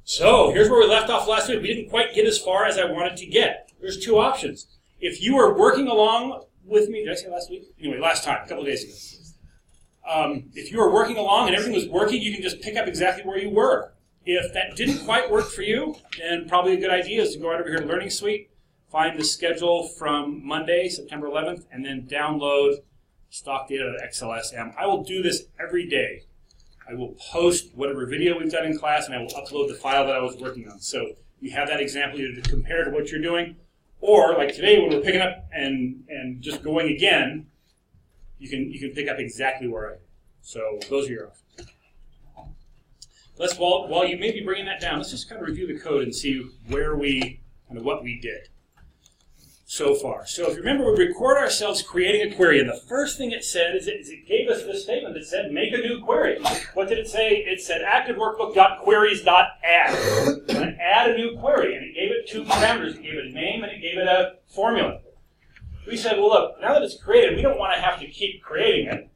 So here's where we left off last week. We didn't quite get as far as I wanted to get. There's two options. If you were working along with me, did I say last week? Anyway, last time, a couple of days ago. If you were working along and everything was working, you can just pick up exactly where you were. If that didn't quite work for you, then probably a good idea is to go right over here to Learning Suite, find the schedule from Monday, September 11th, and then download stock data of XLSM. I will do this every day. I will post whatever video we've done in class, and I will upload the file that I was working on. So you have that example either to compare to what you're doing, or like today when we're picking up and just going again, you can pick up exactly where I am. So those are your options. While you may be bringing that down, let's just kind of review the code and see where we what we did so far. So if you remember, we record ourselves creating a query, and the first thing it said is it gave us this statement that said, make a new query. What did it say? It said activeworkbook.queries.add. We're going to add a new query, and it gave it two parameters. It gave it a name, and it gave it a formula. We said, well, look, now that it's created, we don't want to have to keep creating it.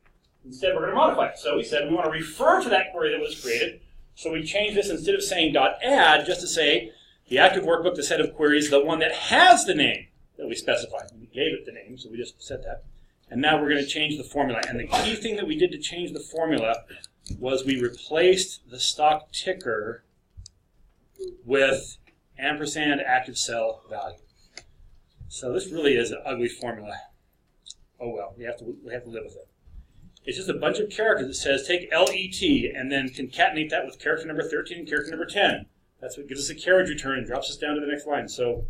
Instead, we're going to modify it. So we said we want to refer to that query that was created. So we changed this, instead of saying .add, just to say the active workbook, the set of queries, the one that has the name that we specified. We gave it the name, so we just said that. And now we're going to change the formula. And the key thing that we did to change the formula was we replaced the stock ticker with ampersand active cell value. So this really is an ugly formula. Oh well, we have to live with it. It's just a bunch of characters that says take LET and then concatenate that with character number 13 and character number 10. That's what gives us a carriage return and drops us down to the next line. So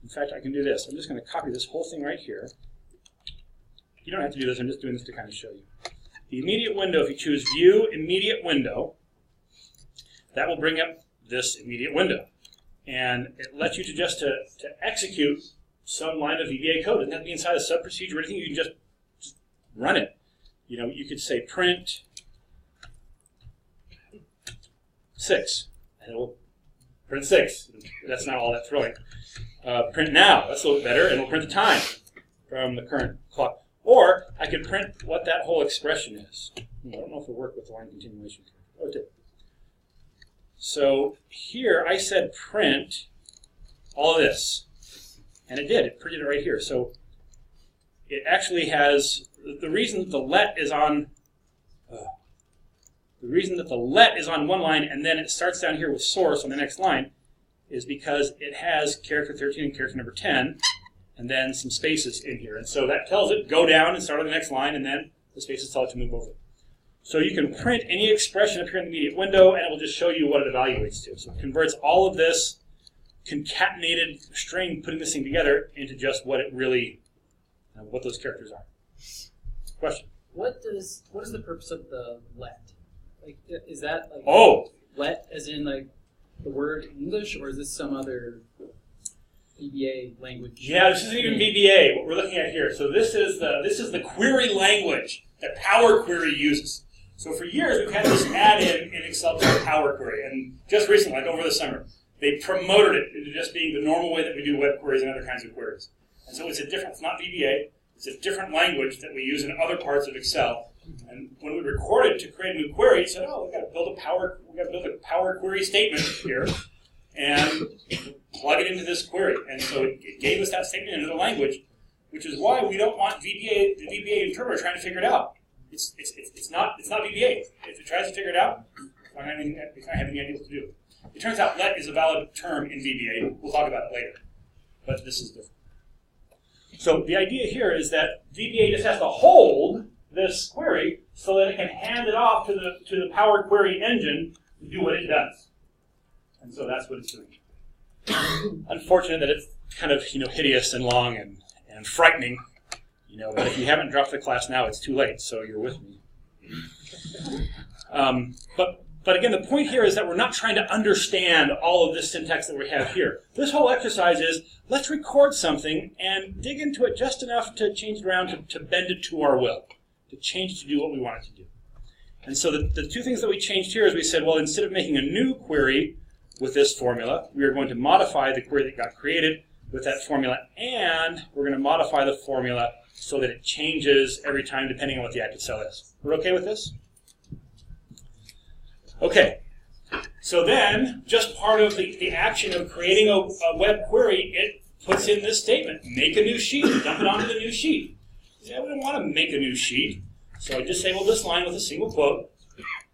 in fact, I can do this. I'm just going to copy this whole thing right here. You don't have to do this. I'm just doing this to kind of show you. The immediate window, if you choose View, Immediate Window, that will bring up this immediate window. And it lets you to execute some line of VBA code. It doesn't have to be inside a sub-procedure or anything. You can just run it. You know, you could say print 6, and it will print 6. That's not all that thrilling. Print now, that's a little better, and it'll print the time from the current clock. Or I could print what that whole expression is. I don't know if it'll work with the line continuation. Oh, it did. So here I said print all of this, and it did. It printed it right here. So it actually has the reason that the let is on. The reason that the let is on one line and then it starts down here with source on the next line is because it has character 13 and character number 10 and then some spaces in here. And so that tells it go down and start on the next line, and then the spaces tell it to move over. So you can print any expression up here in the immediate window and it will just show you what it evaluates to. So it converts all of this concatenated string, putting this thing together, into just what it really, what those characters are. Question? What is the purpose of the let? Like, is that like let as in like the word English, or is this some other VBA language? Yeah, this isn't even VBA. What we're looking at here. So this is the query language that Power Query uses. So for years we've had this add-in in Excel called Power Query, and just recently, like over the summer, they promoted it into just being the normal way that we do web queries and other kinds of queries. And so it's not VBA. It's a different language that we use in other parts of Excel. And when we recorded to create a new query, it said, "Oh, we've got to build a Power Query statement here, and plug it into this query." And so it gave us that statement into the language, which is why we don't want the VBA interpreter trying to figure it out. It's not VBA. If it tries to figure it out, it's not having any idea what to do. It turns out let is a valid term in VBA. We'll talk about it later, but this is different. So the idea here is that VBA just has to hold this query so that it can hand it off to the Power Query engine to do what it does. And so that's what it's doing. Unfortunate that it's kind of hideous and long and frightening. But if you haven't dropped the class now, it's too late. So you're with me. But again, the point here is that we're not trying to understand all of this syntax that we have here. This whole exercise is, let's record something and dig into it just enough to change it around to bend it to our will, to change it to do what we want it to do. And so the two things that we changed here is we said, well, instead of making a new query with this formula, we are going to modify the query that got created with that formula, and we're going to modify the formula so that it changes every time depending on what the active cell is. We're okay with this? Okay, So then, just part of the action of creating a web query, it puts in this statement, make a new sheet, dump it onto the new sheet. Yeah, we don't want to make a new sheet. So I disabled this line with a single quote,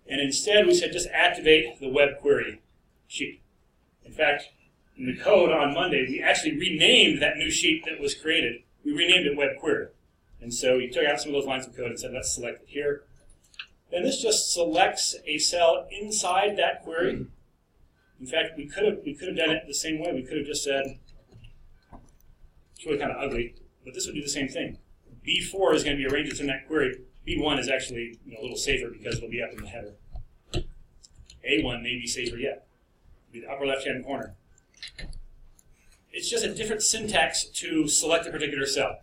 and instead we said just activate the web query sheet. In fact, in the code on Monday, we actually renamed that new sheet that was created. We renamed it web query. And so we took out some of those lines of code and said, let's select it here. Then this just selects a cell inside that query. In fact, we could have done it the same way. We could have just said, it's really kind of ugly, but this would do the same thing. B4 is going to be arranged in that query. B1 is actually a little safer because it'll be up in the header. A1 may be safer yet. It'll be the upper left-hand corner. It's just a different syntax to select a particular cell.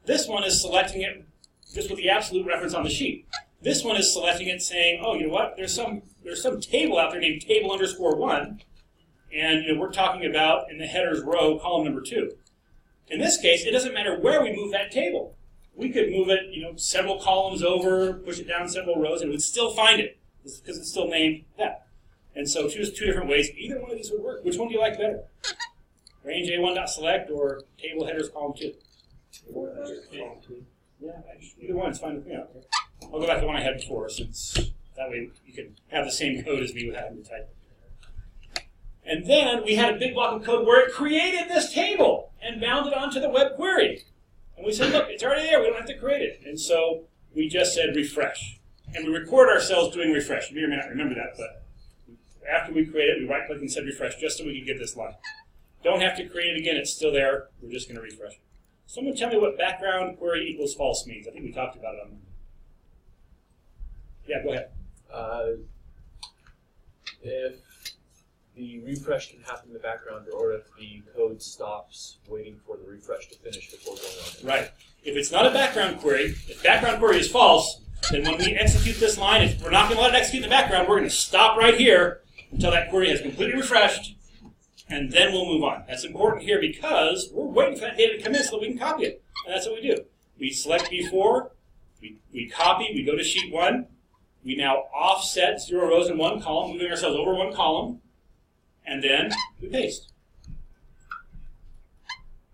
This one is selecting it just with the absolute reference on the sheet. This one is selecting it saying, oh, you know what? There's some table out there named table_1, and we're talking about in the headers row, column number 2. In this case, it doesn't matter where we move that table. We could move it, several columns over, push it down several rows, and it would still find it because it's still named that. And so choose two different ways. Either one of these would work. Which one do you like better? Range A1.select or table headers column 2? Yeah, either one is fine with me. Okay. I'll go back to the one I had before, since that way you can have the same code as me without having to type. And then we had a big block of code where it created this table and bound it onto the web query. And we said, look, it's already there. We don't have to create it. And so we just said refresh. And we record ourselves doing refresh. You may or may not remember that, but after we create it, we right-clicked and said refresh just so we could get this line. Don't have to create it again. It's still there. We're just going to refresh it. Someone tell me what background query equals false means. I think we talked about it on Monday. Yeah, go ahead. If the refresh can happen in the background, or if the code stops waiting for the refresh to finish before going on. Right. If it's not a background query, if background query is false, then when we execute this line, if we're not going to let it execute in the background, we're going to stop right here until that query has completely refreshed, and then we'll move on. That's important here because we're waiting for that data to come in so that we can copy it. And that's what we do. We select B4, we copy, we go to sheet 1, we now offset 0 rows in 1 column, moving ourselves over 1 column, and then we paste.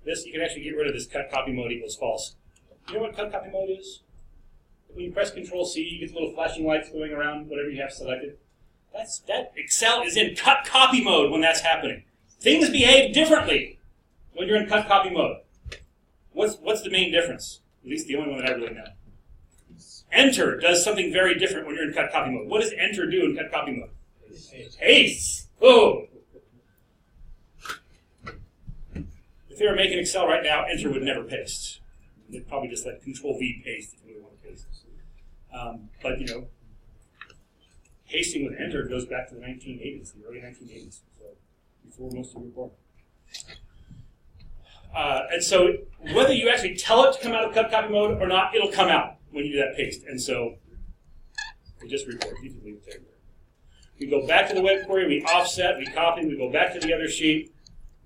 This, you can actually get rid of this cut copy mode equals false. You know what cut copy mode is? When you press Control-C, you get the little flashing lights going around whatever you have selected. That Excel is in cut copy mode when that's happening. Things behave differently when you're in cut copy mode. What's the main difference? At least the only one that I really know. Enter does something very different when you're in cut copy mode. What does Enter do in cut copy mode? Paste. Oh. If they were making Excel right now, Enter would never paste. They'd probably just let Control-V paste if you really want to paste. But, pasting with Enter goes back to the 1980s, the early 1980s, so before most of you were born. And so whether you actually tell it to come out of cut copy mode or not, it'll come out when you do that paste. And so we just report. You can leave it there. We go back to the web query, we offset, we copy, we go back to the other sheet,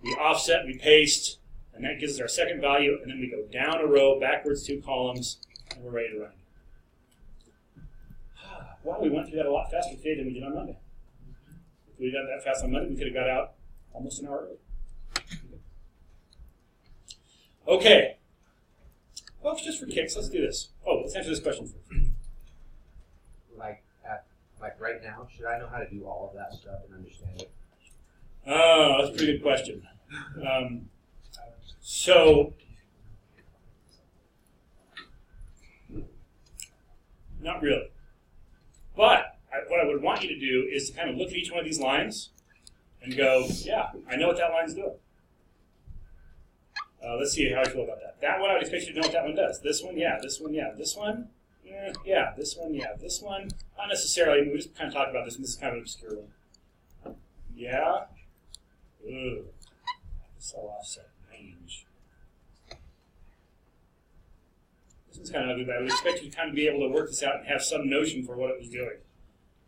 we offset, we paste, and that gives us our second value, and then we go down a row, backwards 2 columns, and we're ready to run. Wow, we went through that a lot faster today than we did on Monday. If we did that fast on Monday, we could have got out almost an hour early. Okay. Folks, just for kicks, let's do this. Oh, let's answer this question first. Like right now, should I know how to do all of that stuff and understand it? Oh, that's a pretty good question. So, not really. But what I would want you to do is to kind of look at each one of these lines and go, yeah, I know what that line's doing. Let's see how I feel about that. That one, I would expect you to know what that one does. This one, yeah. This one, yeah. This one, yeah. This one, yeah. This one, not necessarily. We just kind of talked about this one. This is kind of an obscure one. Yeah. Ooh. Cell offset range. This one's kind of ugly, but I would expect you to kind of be able to work this out and have some notion for what it was doing.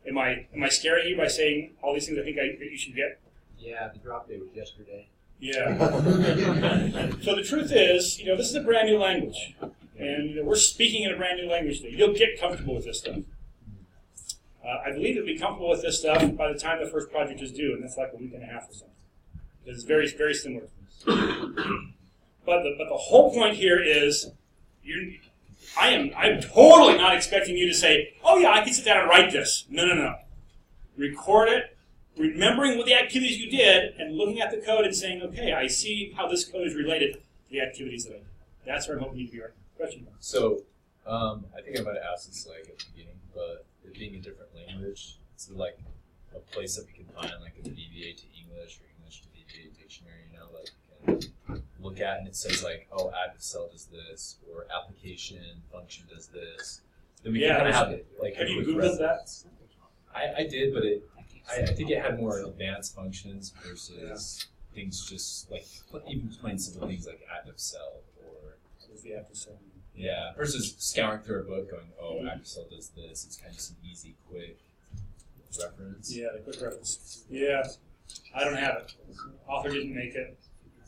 Am I scaring you by saying all these things I think that you should get? Yeah, the drop day was yesterday. Yeah. So the truth is, this is a brand new language. And we're speaking in a brand new language today. You'll get comfortable with this stuff. I believe that we'll be comfortable with this stuff by the time the first project is due, and that's like a week and a half or something. It's very, very similar to this. But the whole point here is, I'm totally not expecting you to say, oh yeah, I can sit down and write this. No. Record it, remembering what the activities you did, and looking at the code and saying, okay, I see how this code is related to the activities that I did. That's where I'm hoping you to be right. Question? So, I think I might have asked this like at the beginning, but it being a different language, is it like a place that we can find like a VBA to English or English to VBA dictionary, you know, like you can look at and it says like, oh, active cell does this, or application function does this. Then we can kind of have it like. Have you Googled that? I did, but I think it had more advanced functions versus things just like even plain simple things like active cell or. What is the active cell? Yeah, versus scouring through a book going, oh, active cell does this. It's kind of some easy, quick reference. Yeah, the quick reference. Yeah, I don't have it. Author didn't make it.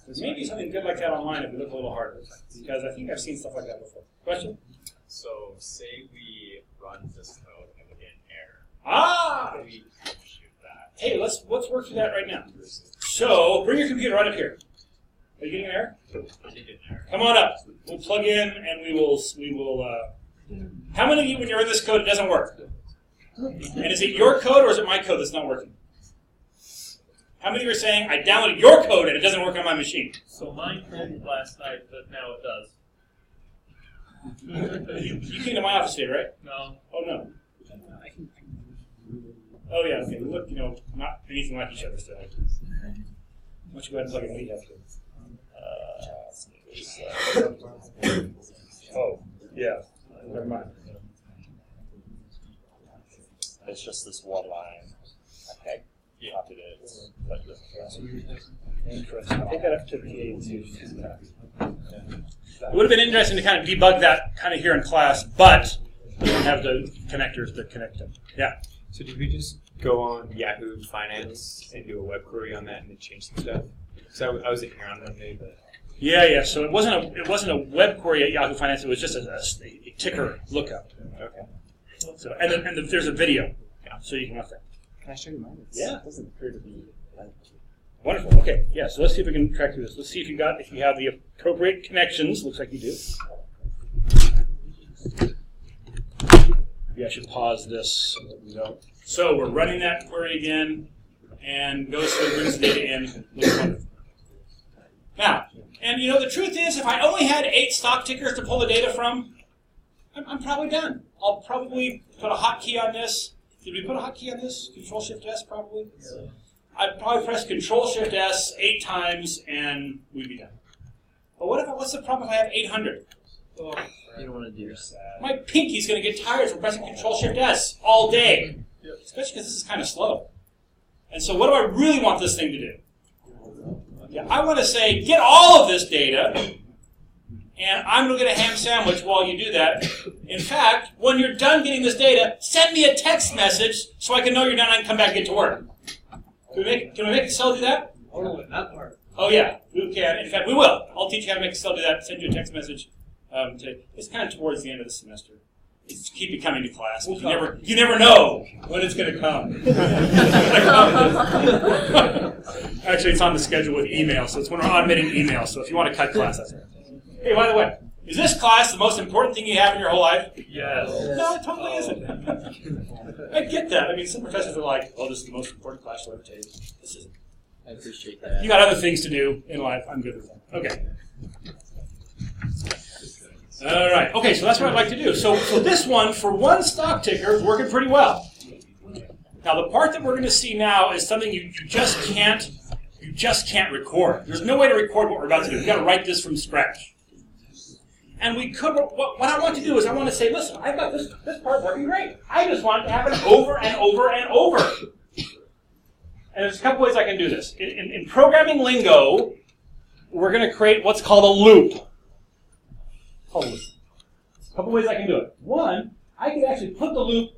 There's maybe something good like that online if we look a little harder, because I think I've seen stuff like that before. Question? So, say we run this code and we get an error. Ah! How do we troubleshoot that? Hey, let's work through that right now. So, bring your computer right up here. Are you getting an error? Come on up. We'll plug in and we will. How many of you, when you're in this code, it doesn't work? And is it your code or is it my code that's not working? How many of you are saying, I downloaded your code and it doesn't work on my machine? So mine failed last night, but now it does. You came to my office today, right? No. Oh, no. Oh, yeah, okay. We look, not anything like each other today. Why don't you go ahead and plug in what you have to? Oh, yeah. Never mind. It's just this one line. Okay. You have to do it. Like this. Interesting. Take that up to PA2. It would have been interesting to kind of debug that kind of here in class, but we don't have the connectors that connect them. Yeah. So did we just go on Yahoo Finance and do a web query on that and then change some stuff? So I wasn't here on Monday, but Yeah. So it wasn't a web query at Yahoo Finance. It was just a ticker lookup. okay. So and there's a video, so you can watch that. Can I show you mine? Yeah. It doesn't appear to be. Wonderful. Okay. Yeah. So let's see if we can track through this. Let's see if you have the appropriate connections. Looks like you do. Maybe I should pause this so that we don't. So we're running that query again, and goes through, brings the data in. Looks wonderful. Now, and the truth is, if I only had 8 stock tickers to pull the data from, I'm probably done. I'll probably put a hotkey on this. Did we put a hotkey on this? Control-Shift-S, probably? Yeah. I'd probably press Control-Shift-S 8 times, and we'd be done. But what's the problem if I have 800? Oh, you don't want to do that. My pinky's going to get tired from pressing Control-Shift-S all day, especially because this is kind of slow. And so what do I really want this thing to do? Yeah, I want to say, get all of this data, and I'm going to get a ham sandwich while you do that. In fact, when you're done getting this data, send me a text message so I can know you're done and I can come back and get to work. Can we make Excel do that? Oh, that part. Oh, yeah, we can. In fact, we will. I'll teach you how to make Excel do that, send you a text message. It's kind of towards the end of the semester. Just keep it coming to class. You never know when it's going to come. Actually, it's on the schedule with email, so it's when we're automating email. So if you want to cut class, that's right. Hey, by the way, is this class the most important thing you have in your whole life? Yes. No, it totally isn't. I get that. I mean, some professors are like, "Oh, this is the most important class you'll ever take." This isn't. I appreciate that. You got other things to do in life. I'm good with that. Okay. All right. Okay, so that's what I'd like to do. So this one, for one stock ticker, is working pretty well. Now, the part that we're going to see now is something you just can't record. There's no way to record what we're about to do. We've got to write this from scratch. And we could. What I want to do is I want to say, listen, I've got this part working great. I just want it to happen over and over and over. And there's a couple ways I can do this. In programming lingo, we're going to create what's called a loop. A couple ways I can do it. One, I can actually put the loop,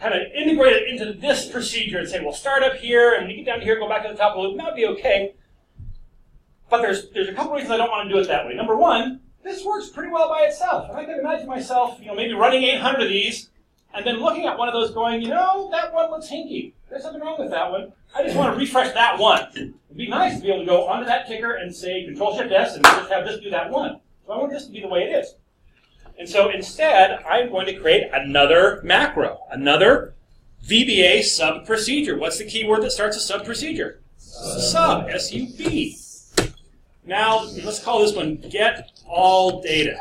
kind of integrate it into this procedure and say, well, start up here, and when you get down to here, go back to the top of the loop. And that would be okay. But there's a couple reasons I don't want to do it that way. Number one, this works pretty well by itself. And I can imagine myself, maybe running 800 of these and then looking at one of those going, that one looks hinky. There's something wrong with that one. I just want to refresh that one. It'd be nice to be able to go onto that ticker and say Control-Shift-S and just have this do that one. So I want this to be the way it is. And so instead, I'm going to create another macro, another VBA sub-procedure. What's the keyword that starts a sub-procedure? Sub, S-U-B. Now, let's call this one Get All Data.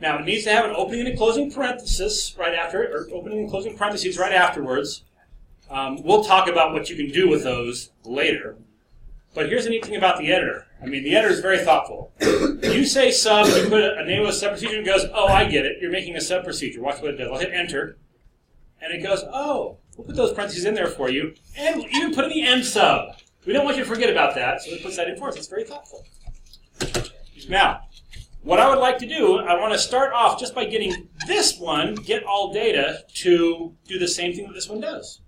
Now, it needs to have an opening and a closing parenthesis right after it, or opening and closing parentheses right afterwards. We'll talk about what you can do with those later. But here's the neat thing about the editor. I mean, the editor is very thoughtful. You say sub, you put a name of a sub-procedure, and it goes, oh, I get it. You're making a sub-procedure. Watch what it does. I'll hit enter. And it goes, oh, we'll put those parentheses in there for you. And even put in the end sub. We don't want you to forget about that, so it puts that in for us. It's very thoughtful. Now, what I would like to do, I want to start off just by getting this one, Get All Data, to do the same thing that this one does.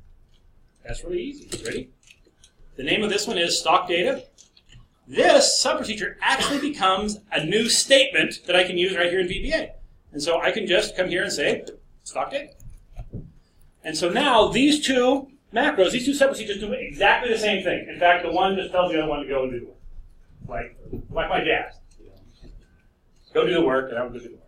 That's really easy. Ready? The name of this one is Stock Data. This sub-procedure actually becomes a new statement that I can use right here in VBA. And so I can just come here and say, Stock Data. And so now these two macros, these two sub-procedures do exactly the same thing. In fact, the one just tells the other one to go and do the work. Like my dad. Go do the work, and I will go do the work.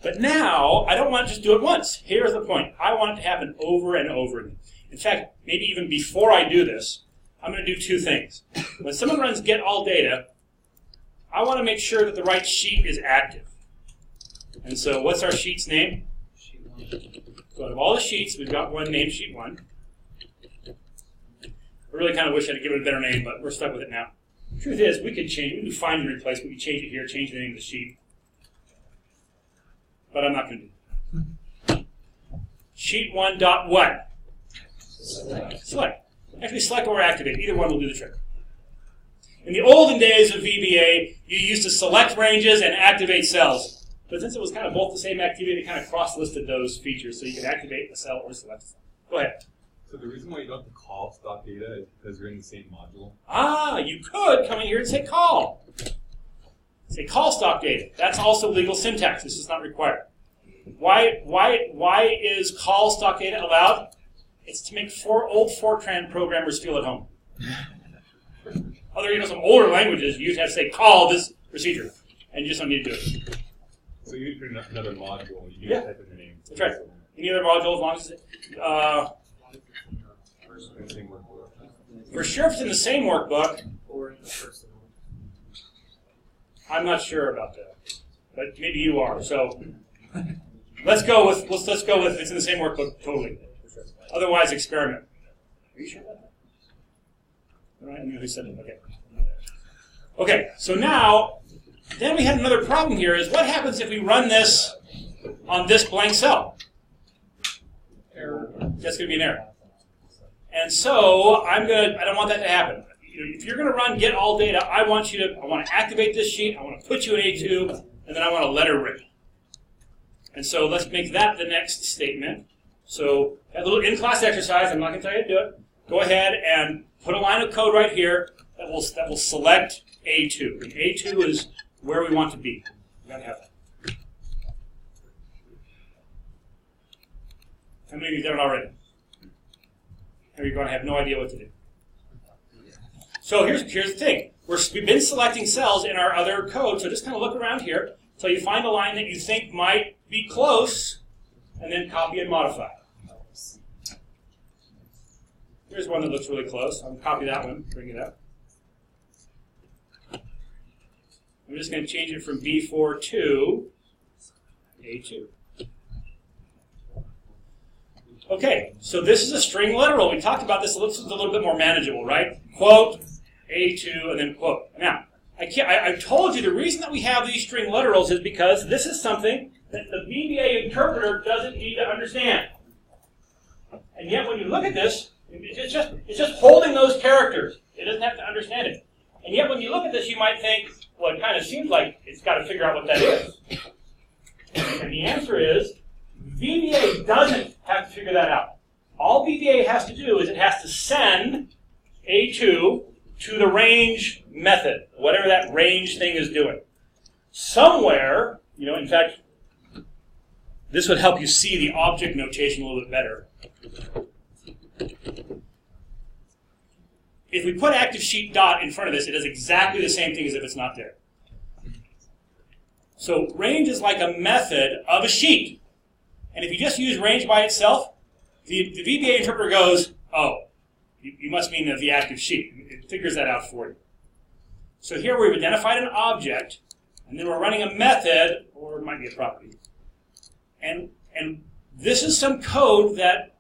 But now, I don't want to just do it once. Here's the point. I want it to happen over and over again. In fact, maybe even before I do this, I'm going to do two things. When someone runs Get All Data, I want to make sure that the right sheet is active. And so what's our sheet's name? Sheet 1. So out of all the sheets, we've got one named Sheet 1. I really kind of wish I'd given it a better name, but we're stuck with it now. The truth is, we could change it. We could find and replace. We could change it here, change the name of the sheet. But I'm not going to do that. Sheet 1 dot what? Select. Actually, select or activate. Either one will do the trick. In the olden days of VBA, you used to select ranges and activate cells. But since it was kind of both the same activity, they kind of cross-listed those features so you could activate a cell or select a cell. Go ahead. So the reason why you don't have to call stock data is because you're in the same module? Ah, you could come in here and say call. Say call stock data. That's also legal syntax. This is not required. Why is call stock data allowed? It's to make old Fortran programmers feel at home. Some older languages, you have to say call this procedure, and you just don't need to do it. So you need another module. You Yeah. type in your name. That's right. Any other module, as long as for sure if it's in the same workbook. Or in the personal. I'm not sure about that, but maybe you are. So let's go with if it's in the same workbook totally. Otherwise, experiment. Are you sure about that? All right, I knew who said it. Okay. Okay. So now, then we had another problem here. Is what happens if we run this on this blank cell? Error. That's going to be an error. And so I don't want that to happen. If you're going to run Get All Data, I want to activate this sheet. I want to put you in A2, and then I want a letter written. And so let's make that the next statement. So a little in-class exercise. I'm not going to tell you to do it. Go ahead and put a line of code right here that will select A2. And A2 is where we want to be. We've got to have that. How many of you have done it already? Or you're going to have no idea what to do. So here's the thing. We've been selecting cells in our other code, so just kind of look around here until you find a line that you think might be close, and then copy and modify. Here's one that looks really close. I'll copy that one, bring it up. I'm just going to change it from B4 to A2. Okay, so this is a string literal. We talked about this. It looks a little bit more manageable, right? Quote, A2, and then quote. Now, I told you the reason that we have these string literals is because this is something that the VBA interpreter doesn't need to understand. And yet when you look at this, it's just holding those characters. It doesn't have to understand it. And yet when you look at this, you might think, well, it kind of seems like it's got to figure out what that is. And the answer is, VBA doesn't have to figure that out. All VBA has to do is it has to send A2 to the range method, whatever that range thing is doing. Somewhere In fact, this would help you see the object notation a little bit better. If we put ActiveSheet dot in front of this, it does exactly the same thing as if it's not there. So range is like a method of a sheet. And if you just use range by itself, the VBA interpreter goes, oh, you must mean the active sheet. It figures that out for you. So here we've identified an object, and then we're running a method, or it might be a property. And this is some code that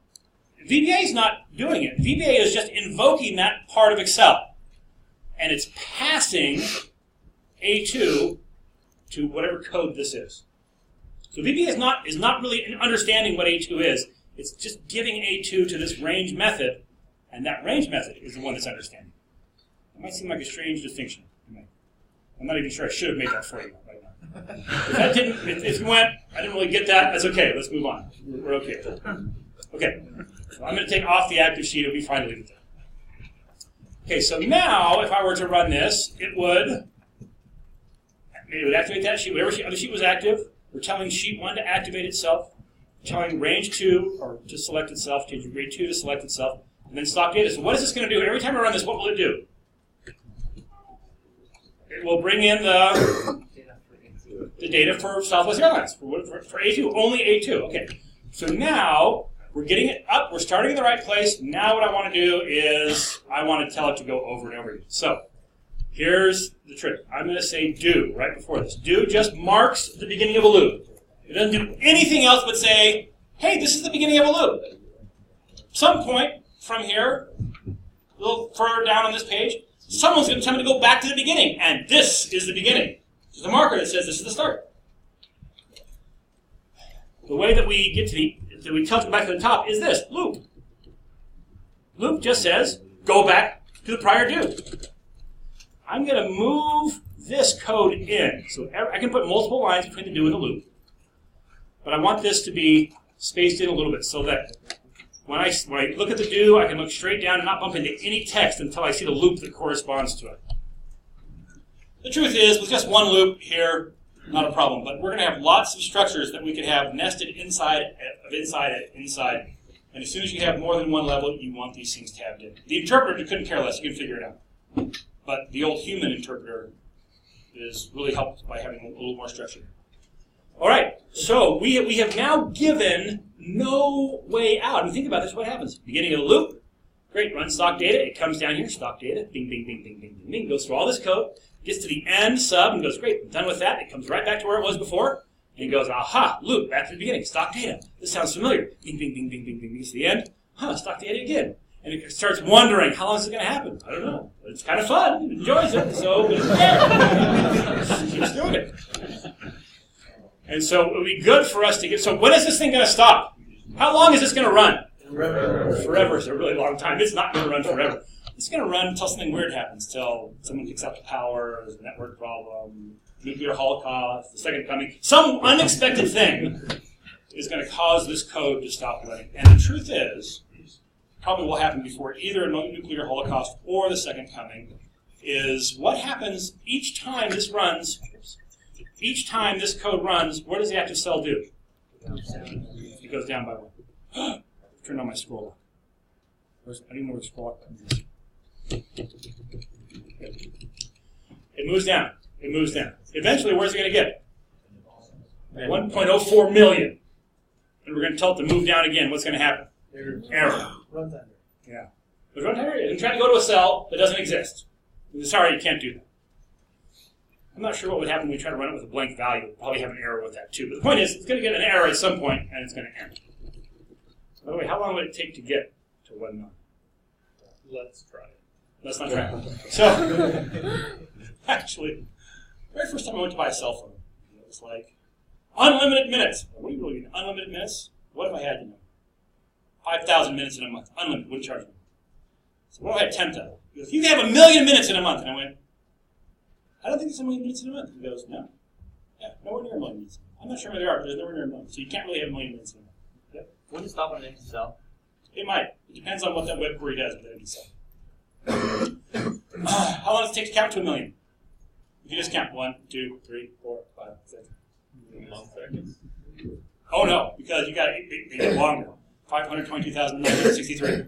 VBA is not doing it. VBA is just invoking that part of Excel. And it's passing A2 to whatever code this is. So VBA is not really understanding what A2 is. It's just giving A2 to this range method, and that range method is the one that's understanding. It might seem like a strange distinction. I'm not even sure I should have made that for you right now. If you went, I didn't really get that, that's okay. Let's move on. We're okay. Okay. So I'm going to take off the active sheet. It'll be fine to leave it there. Okay, so now if I were to run this, it would activate that sheet. Whatever other sheet was active, we're telling sheet 1 to activate itself, telling range 2, or to select itself, changing grade 2 to select itself, and then stock data. So what is this going to do? Every time I run this, what will it do? It will bring in the data for Southwest Airlines, for A2, only A2. Okay, so now we're getting it up, we're starting in the right place. Now what I want to do is I want to tell it to go over and over again. So here's the trick. I'm going to say do right before this. Do just marks the beginning of a loop. It doesn't do anything else but say, hey, this is the beginning of a loop. Some point from here, a little further down on this page, someone's going to tell me to go back to the beginning, and this is the beginning. This is the marker that says this is the start. The way that we get to we tell it to go back to the top is this, loop. Loop just says, go back to the prior do. I'm going to move this code in. So I can put multiple lines between the do and the loop. But I want this to be spaced in a little bit so that when I look at the do, I can look straight down and not bump into any text until I see the loop that corresponds to it. The truth is, with just one loop here, not a problem. But we're going to have lots of structures that we could have nested inside. And as soon as you have more than one level, you want these things tabbed in. The interpreter couldn't care less. You can figure it out. But the old human interpreter is really helped by having a little more structure. All right, so we have now given no way out. And think about this, what happens? Beginning of the loop, great, run stock data. It comes down here, stock data, bing, bing, bing, bing, bing, bing, bing. Goes through all this code, gets to the end sub, and goes, great, I'm done with that. It comes right back to where it was before. And it goes, aha, loop, back to the beginning, stock data. This sounds familiar. Bing, bing, bing, bing, bing, bing, gets to the end. Stock data again. And it starts wondering, how long is it going to happen? I don't know. But it's kind of fun. It enjoys it, so it keeps doing it. And so it would be good for us to get... So when is this thing going to stop? How long is this going to run? Forever is a really long time. It's not going to run forever. It's going to run until something weird happens, till someone kicks out the power, there's a network problem, nuclear holocaust, the second coming. Some unexpected thing is going to cause this code to stop running. And the truth is, probably will happen before either a nuclear holocaust or the second coming, is what happens each time this runs. Each time this code runs, what does the active cell do? It goes down by one. Turn on my scroll lock. I didn't know where the scroll lock is. It moves down. It moves down. Eventually, where's it going to get? 1.04 million. And we're going to tell it to move down again. What's going to happen? Error. Runtime. Yeah. The runtime error is trying to go to a cell that doesn't exist. Sorry, you can't do that. I'm not sure what would happen when we try to run it with a blank value. We'll probably have an error with that too. But the point is, it's going to get an error at some point, and it's going to end. By the way, how long would it take to get to 1 million? Let's try it. Let's not try it. So, actually, the very first time I went to buy a cell phone, it was like, unlimited minutes. What do you really mean, unlimited minutes? What if I had, 5,000 minutes in a month? Unlimited, wouldn't charge me. So what if I had 10,000? He goes, you can have 1 million minutes in a month. And I went, I don't think it's 1 million minutes in a month. He goes, no. Yeah, nowhere near 1 million minutes. I'm not sure where they are, but there's nowhere near 1 million. So you can't really have 1 million minutes in a month. Yep. Wouldn't it stop on an empty cell? It might. It depends on what that web query does with empty cell. How long does it take to count to 1 million? If you just count 1, 2, 3, 4, 5, 6. Oh no, because you got they get longer. 522,963.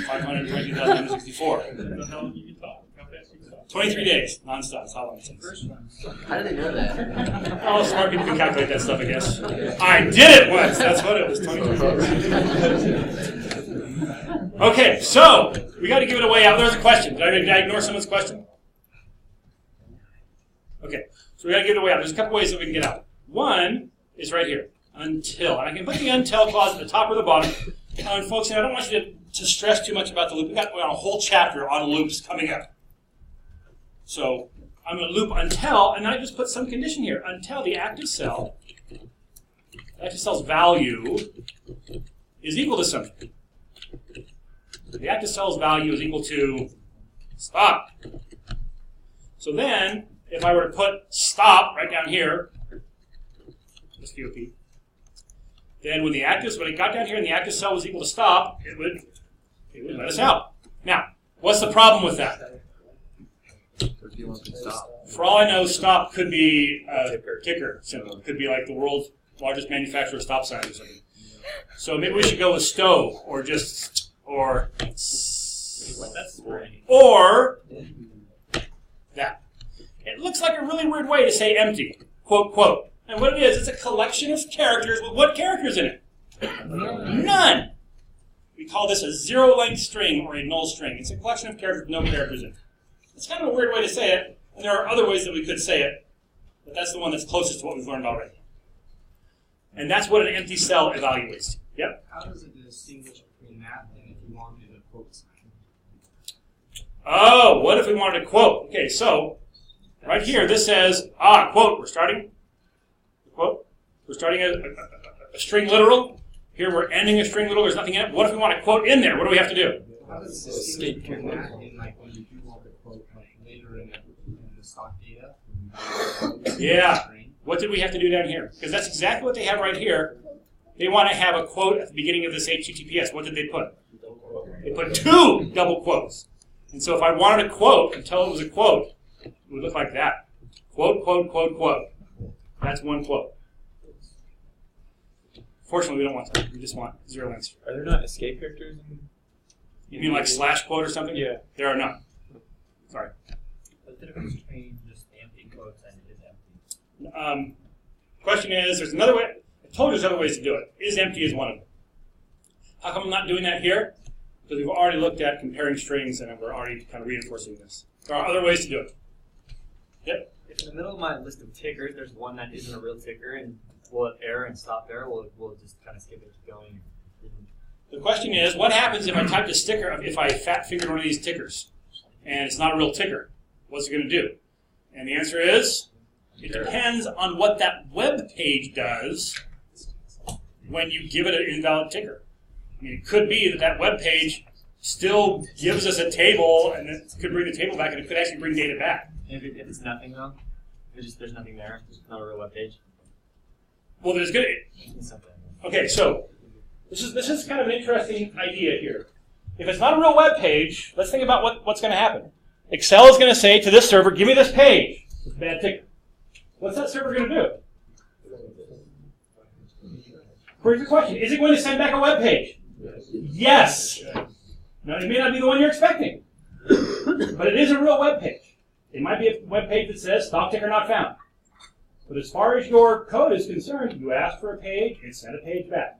522,964. How long you can talk? How fast you can talk? 23 days, nonstop. That's how long it takes. How do they know that? Oh, smart people can calculate that stuff, I guess. I did it once. That's what it was. 23 days. Okay, so we got to give it away out. There's a question. Did I ignore someone's question? Okay, so we got to give it away out. There's a couple ways that we can get out. One is right here, until. And I can put the until clause at the top or the bottom. And folks, I don't want you to stress too much about the loop. We've got a whole chapter on loops coming up. So I'm going to loop until, and then I just put some condition here. Until the active cell's value is equal to something. The active cell's value is equal to stop. So then, if I were to put stop right down here, just stop, then when it got down here and the active cell was equal to stop, it would let us out. Now, what's the problem with that? For all I know, stop could be a ticker symbol. It could be like the world's largest manufacturer of stop signs or something. So maybe we should go with stow or just or that. It looks like a really weird way to say empty. Quote, quote. And what it is, it's a collection of characters with what characters in it? None. We call this a zero-length string or a null string. It's a collection of characters with no characters in it. It's kind of a weird way to say it, and there are other ways that we could say it, but that's the one that's closest to what we've learned already. And that's what an empty cell evaluates. Yep? How does it distinguish between that and if you wanted a quote sign? Oh, what if we wanted a quote? Okay, so right here, this says, quote, we're starting. Quote. We're starting a string literal. Here we're ending a string literal. There's nothing in it. What if we want a quote in there? What do we have to do? How does it distinguish between that and like when you do want a quote like later in the stock data? Yeah. What did we have to do down here? Because that's exactly what they have right here. They want to have a quote at the beginning of this HTTPS. What did they put? They put 2 double quotes. And so if I wanted a quote until it was a quote, it would look like that. Quote, quote, quote, quote. That's one quote. Fortunately, we don't want that. We just want zero lengths. Are there not escape characters? You mean like slash quote or something? Yeah. There are none. Sorry. What's the difference between just empty quotes and is empty? Question is, there's another way. I told you there's other ways to do it. Is empty is one of them. How come I'm not doing that here? Because we've already looked at comparing strings and we're already kind of reinforcing this. There are other ways to do it. Yep. If in the middle of my list of tickers, there's one that isn't a real ticker, and will it error and stop there? We'll just kind of skip it, keep going. The question is, what happens if I typed a sticker, if I fat-fingered one of these tickers, and it's not a real ticker? What's it going to do? And the answer is, it depends on what that web page does when you give it an invalid ticker. I mean, it could be that that web page still gives us a table, and it could bring the table back, and it could actually bring data back. If it's nothing though, there's nothing there. It's not a real web page. Well, there's good. Okay, so this is kind of an interesting idea here. If it's not a real web page, let's think about what's going to happen. Excel is going to say to this server, "Give me this page." It's a bad ticker. What's that server going to do? Here's the question: is it going to send back a web page? Yes. Now, it may not be the one you're expecting, but it is a real web page. It might be a web page that says "Stock ticker not found." But as far as your code is concerned, you asked for a page, it sent a page back.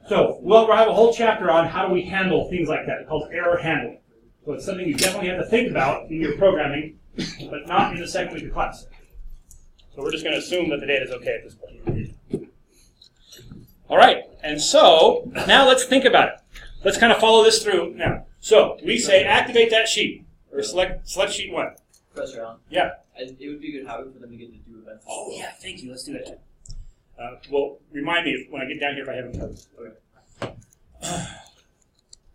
So we'll have a whole chapter on how do we handle things like that. It's called error handling. So it's something you definitely have to think about in your programming, but not in the second week of class. So we're just going to assume that the data is okay at this point. All right, and so now let's think about it. Let's kind of follow this through now. So we say activate that sheet, or select sheet 1. Professor Allen? Yeah? It would be a good habit for them to get to do events. Oh, yeah, thank you. Let's do that. Well, remind me when I get down here if I haven't covered. Okay.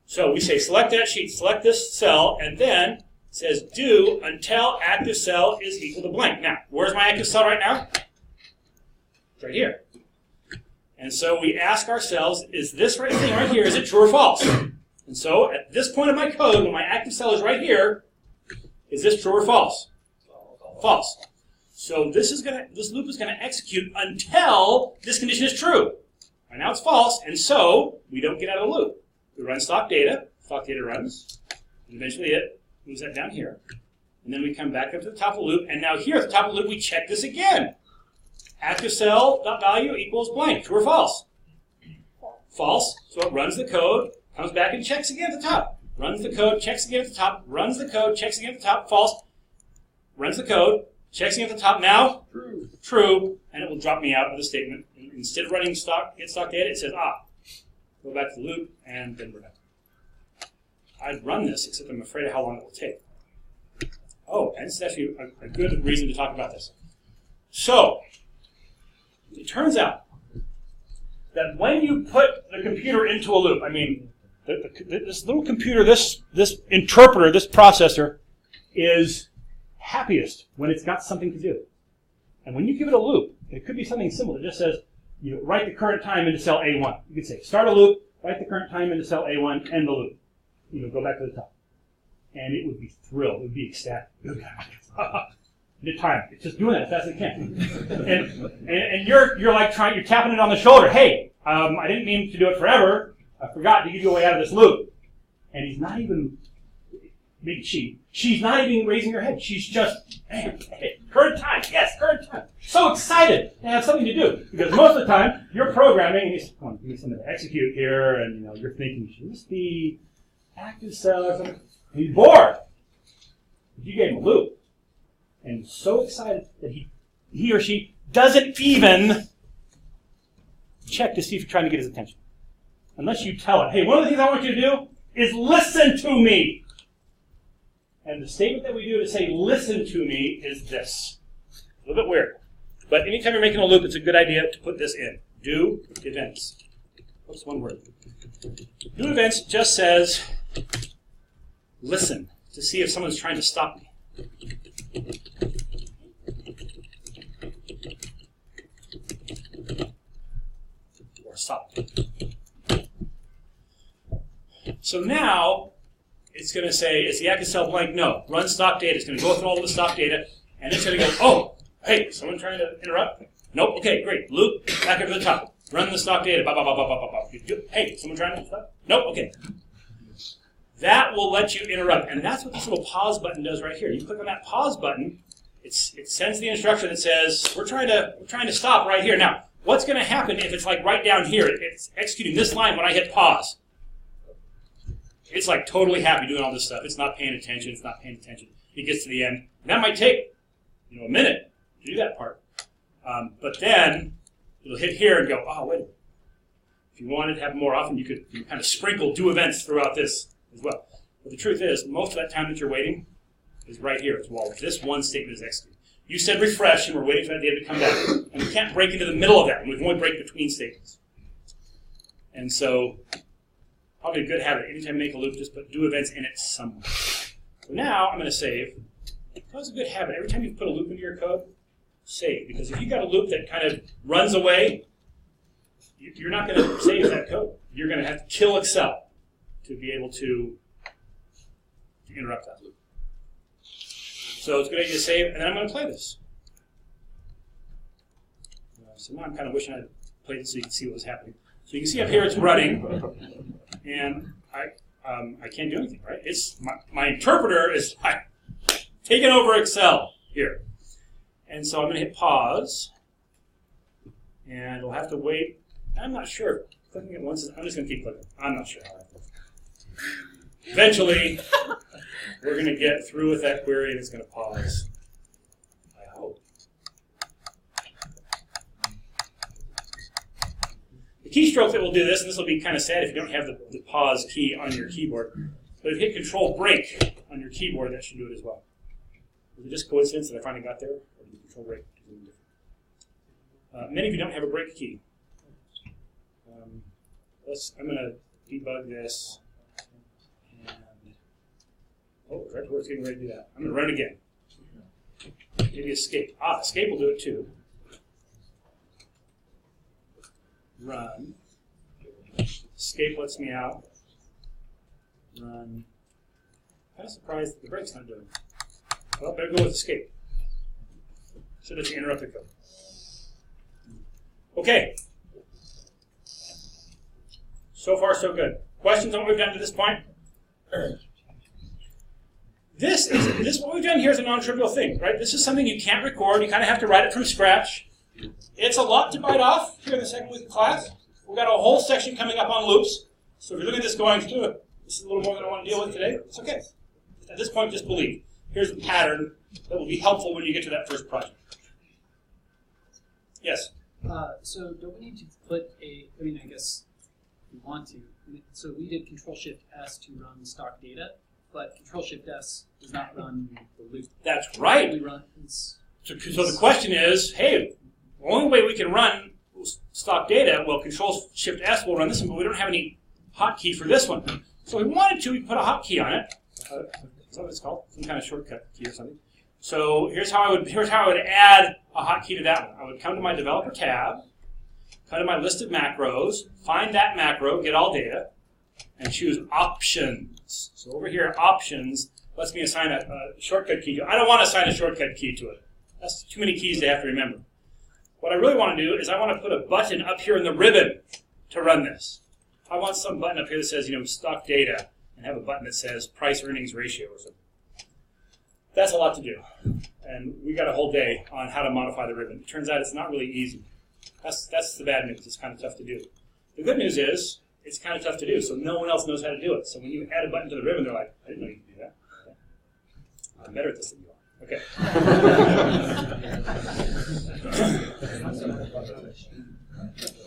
So we say select that sheet, select this cell, and then it says do until active cell is equal to blank. Now, where's my active cell right now? It's right here. And so we ask ourselves, is this right thing right here, is it true or false? And so at this point in my code, when my active cell is right here, is this true or false? False. So this loop is gonna execute until this condition is true. Right now it's false, and so we don't get out of the loop. We run stock data runs, and eventually it moves that down here. And then we come back up to the top of the loop, and now here at the top of the loop we check this again. Active cell.value equals blank, true or false? False, so it runs the code, comes back and checks again at the top. Runs the code, checks again at the top, runs the code, checks again at the top, false. Runs the code, checks again at the top, now, true, and it will drop me out of the statement. Instead of running get stock data, it says, go back to the loop, and then we're done. I'd run this, except I'm afraid of how long it will take. Oh, and this is actually a good reason to talk about this. So, it turns out that when you put the computer into a loop, I mean, this little computer, this interpreter, this processor, is happiest when it's got something to do. And when you give it a loop, it could be something simple that just says, write the current time into cell A1. You could say, start a loop, write the current time into cell A1, end the loop. Go back to the top. And it would be thrilled. It would be ecstatic. The time. It's just doing that as fast as it can. And you're like you're tapping it on the shoulder. Hey, I didn't mean to do it forever. I forgot to give you a way out of this loop. And he's not even, maybe she's not even raising her head. She's just, hey, current time. Yes, current time. So excited to have something to do. Because most of the time, you're programming, and you say, come on, give me something to execute here. And you're thinking, should this be active cell or something? And he's bored. You gave him a loop. And so excited that he or she doesn't even check to see if you're trying to get his attention. Unless you tell it, hey, one of the things I want you to do is listen to me. And the statement that we do to say listen to me is this. A little bit weird. But anytime you're making a loop, it's a good idea to put this in. Do events. What's one word? Do events just says listen to see if someone's trying to stop me. Or stop. So now it's going to say, is the active cell blank? No. Run stock data. It's going to go through all of the stock data, and it's going to go, oh, hey, someone trying to interrupt? Nope. Okay, great. Loop, back up to the top. Run the stock data. Hey, someone trying to stop? Nope. Okay. That will let you interrupt, and that's what this little pause button does right here. You click on that pause button, it sends the instruction that says, we're trying to stop right here. Now, what's going to happen if it's like right down here? It's executing this line when I hit pause. It's like totally happy doing all this stuff. It's not paying attention. It's not paying attention. It gets to the end. And that might take, a minute to do that part. But then it'll hit here and go, oh, wait a minute. If you wanted to have more often, you could kind of sprinkle do events throughout this as well. But the truth is, most of that time that you're waiting is right here as well. This one statement is executed. You said refresh, and we're waiting for that data to come back. And we can't break into the middle of that, and we can only break between statements. And so, probably a good habit. Anytime you make a loop, just put do events in it somewhere. So now, I'm going to save. That was a good habit. Every time you put a loop into your code, save. Because if you've got a loop that kind of runs away, you're not going to save that code. You're going to have to kill Excel to be able to interrupt that loop. So it's a good idea to save, and then I'm going to play this. So now I'm kind of wishing I'd played it so you can see what was happening. So you can see up here it's running, and I can't do anything, right? It's my interpreter is taking over Excel here. And so I'm going to hit pause, and we'll have to wait. I'm not sure. Clicking it once, I'm just going to keep clicking. I'm not sure how that works. Eventually, we're going to get through with that query, and it's going to pause. I hope. The keystroke that will do this, and this will be kind of sad if you don't have the pause key on your keyboard, but if you hit Control Break on your keyboard, that should do it as well. Is it just coincidence that I finally got there, or did Control Break do something different? Many of you don't have a break key. I'm going to debug this. Oh, right where it's getting ready to do that. I'm going to run it again. Maybe escape. Escape will do it too. Run. Escape lets me out. Run. I'm kind of surprised that the break's not doing it. Well, better go with escape. so that you interrupt the code. Okay. So far, so good. Questions on what we've done to this point? This what we've done here is a non-trivial thing, right? This is something you can't record. You kind of have to write it from scratch. It's a lot to bite off here in the second week of class. We've got a whole section coming up on loops. So if you're looking at this going, this is a little more than I want to deal with today, it's okay. At this point, just believe. Here's the pattern that will be helpful when you get to that first project. Yes? So don't we need to put I guess we want to. So we did Control-Shift-S to run stock data, but Control-Shift-S does not run the loop. That's right. So the question is, hey, the only way we can run stock data, well, Control-Shift-S will run this one, but we don't have any hotkey for this one. So if we wanted to, we could put a hotkey on it. Is that what it's called? Some kind of shortcut key or something. So here's how I would add a hotkey to that one. I would come to my developer tab, come to my list of macros, find that macro, get all data, and choose options. So over here, options lets me assign a shortcut key to it. I don't want to assign a shortcut key to it. That's too many keys to have to remember. What I really want to do is I want to put a button up here in the ribbon to run this. I want some button up here that says, stock data, and have a button that says price-earnings ratio or something. That's a lot to do. And we got a whole day on how to modify the ribbon. It turns out it's not really easy. That's the bad news. It's kind of tough to do. The good news is it's kind of tough to do, so no one else knows how to do it. So when you add a button to the ribbon, they're like, I didn't know you could do that. Okay. I'm better at this than you are. Okay.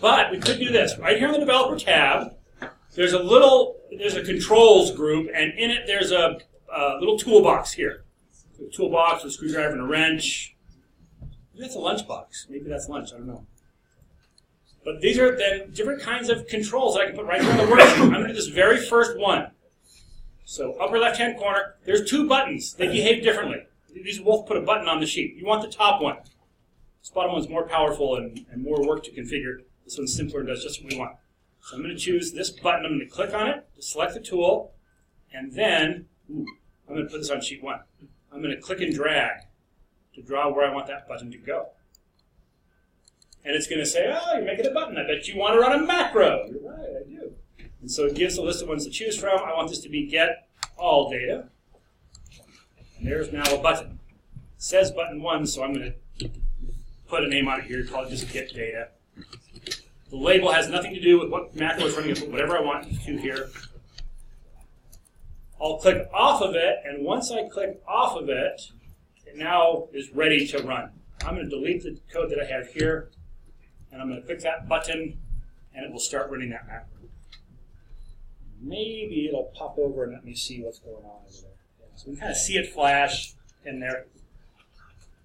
But we could do this. Right here in the developer tab, there's a controls group, and in it there's a little toolbox here. So a toolbox with a screwdriver and a wrench. Maybe that's a lunchbox. Maybe that's lunch. I don't know. But these are then different kinds of controls that I can put right here on the worksheet. I'm going to do this very first one. So upper left-hand corner, there's two buttons. They behave differently. These will both put a button on the sheet. You want the top one. This bottom one's more powerful and more work to configure. This one's simpler and does just what we want. So I'm going to choose this button. I'm going to click on it to select the tool. And then, I'm going to put this on sheet 1. I'm going to click and drag to draw where I want that button to go. And it's going to say, oh, you're making a button. I bet you want to run a macro. You're right, I do. And so it gives a list of ones to choose from. I want this to be get all data. And there's now a button. It says button 1, so I'm going to put a name on it here, call it just get data. The label has nothing to do with what macro is running, but whatever I want to here. I'll click off of it, and once I click off of it, it now is ready to run. I'm going to delete the code that I have here, and I'm going to click that button, and it will start running that macro. Maybe it'll pop over and let me see what's going on over there. Yeah, so we can kind of see it flash in there.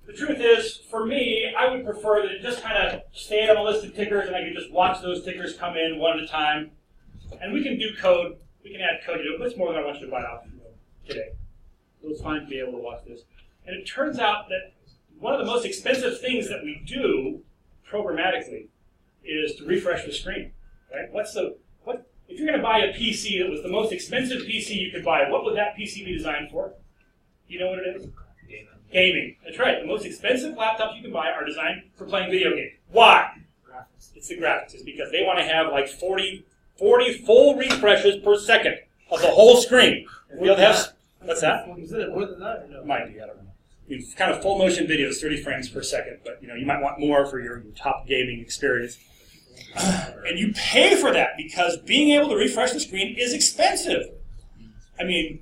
The truth is, for me, I would prefer that it just kind of stayed on a list of tickers, and I could just watch those tickers come in one at a time. And we can do code. We can add code to it, but it's more than I want you to bite off today. So it's fine to be able to watch this. And it turns out that one of the most expensive things that we do programmatically is to refresh the screen. Right? If you're going to buy a PC that was the most expensive PC you could buy, what would that PC be designed for? You know what it is? Gaming. That's right. The most expensive laptops you can buy are designed for playing video games. Why? Graphics. It's the graphics. It's because they want to have like 40 full refreshes per second of the whole screen. What's that? Is it more than that or no? Might be. I don't know. It's kind of full motion videos, 30 frames per second, but you might want more for your top gaming experience. And you pay for that because being able to refresh the screen is expensive. I mean,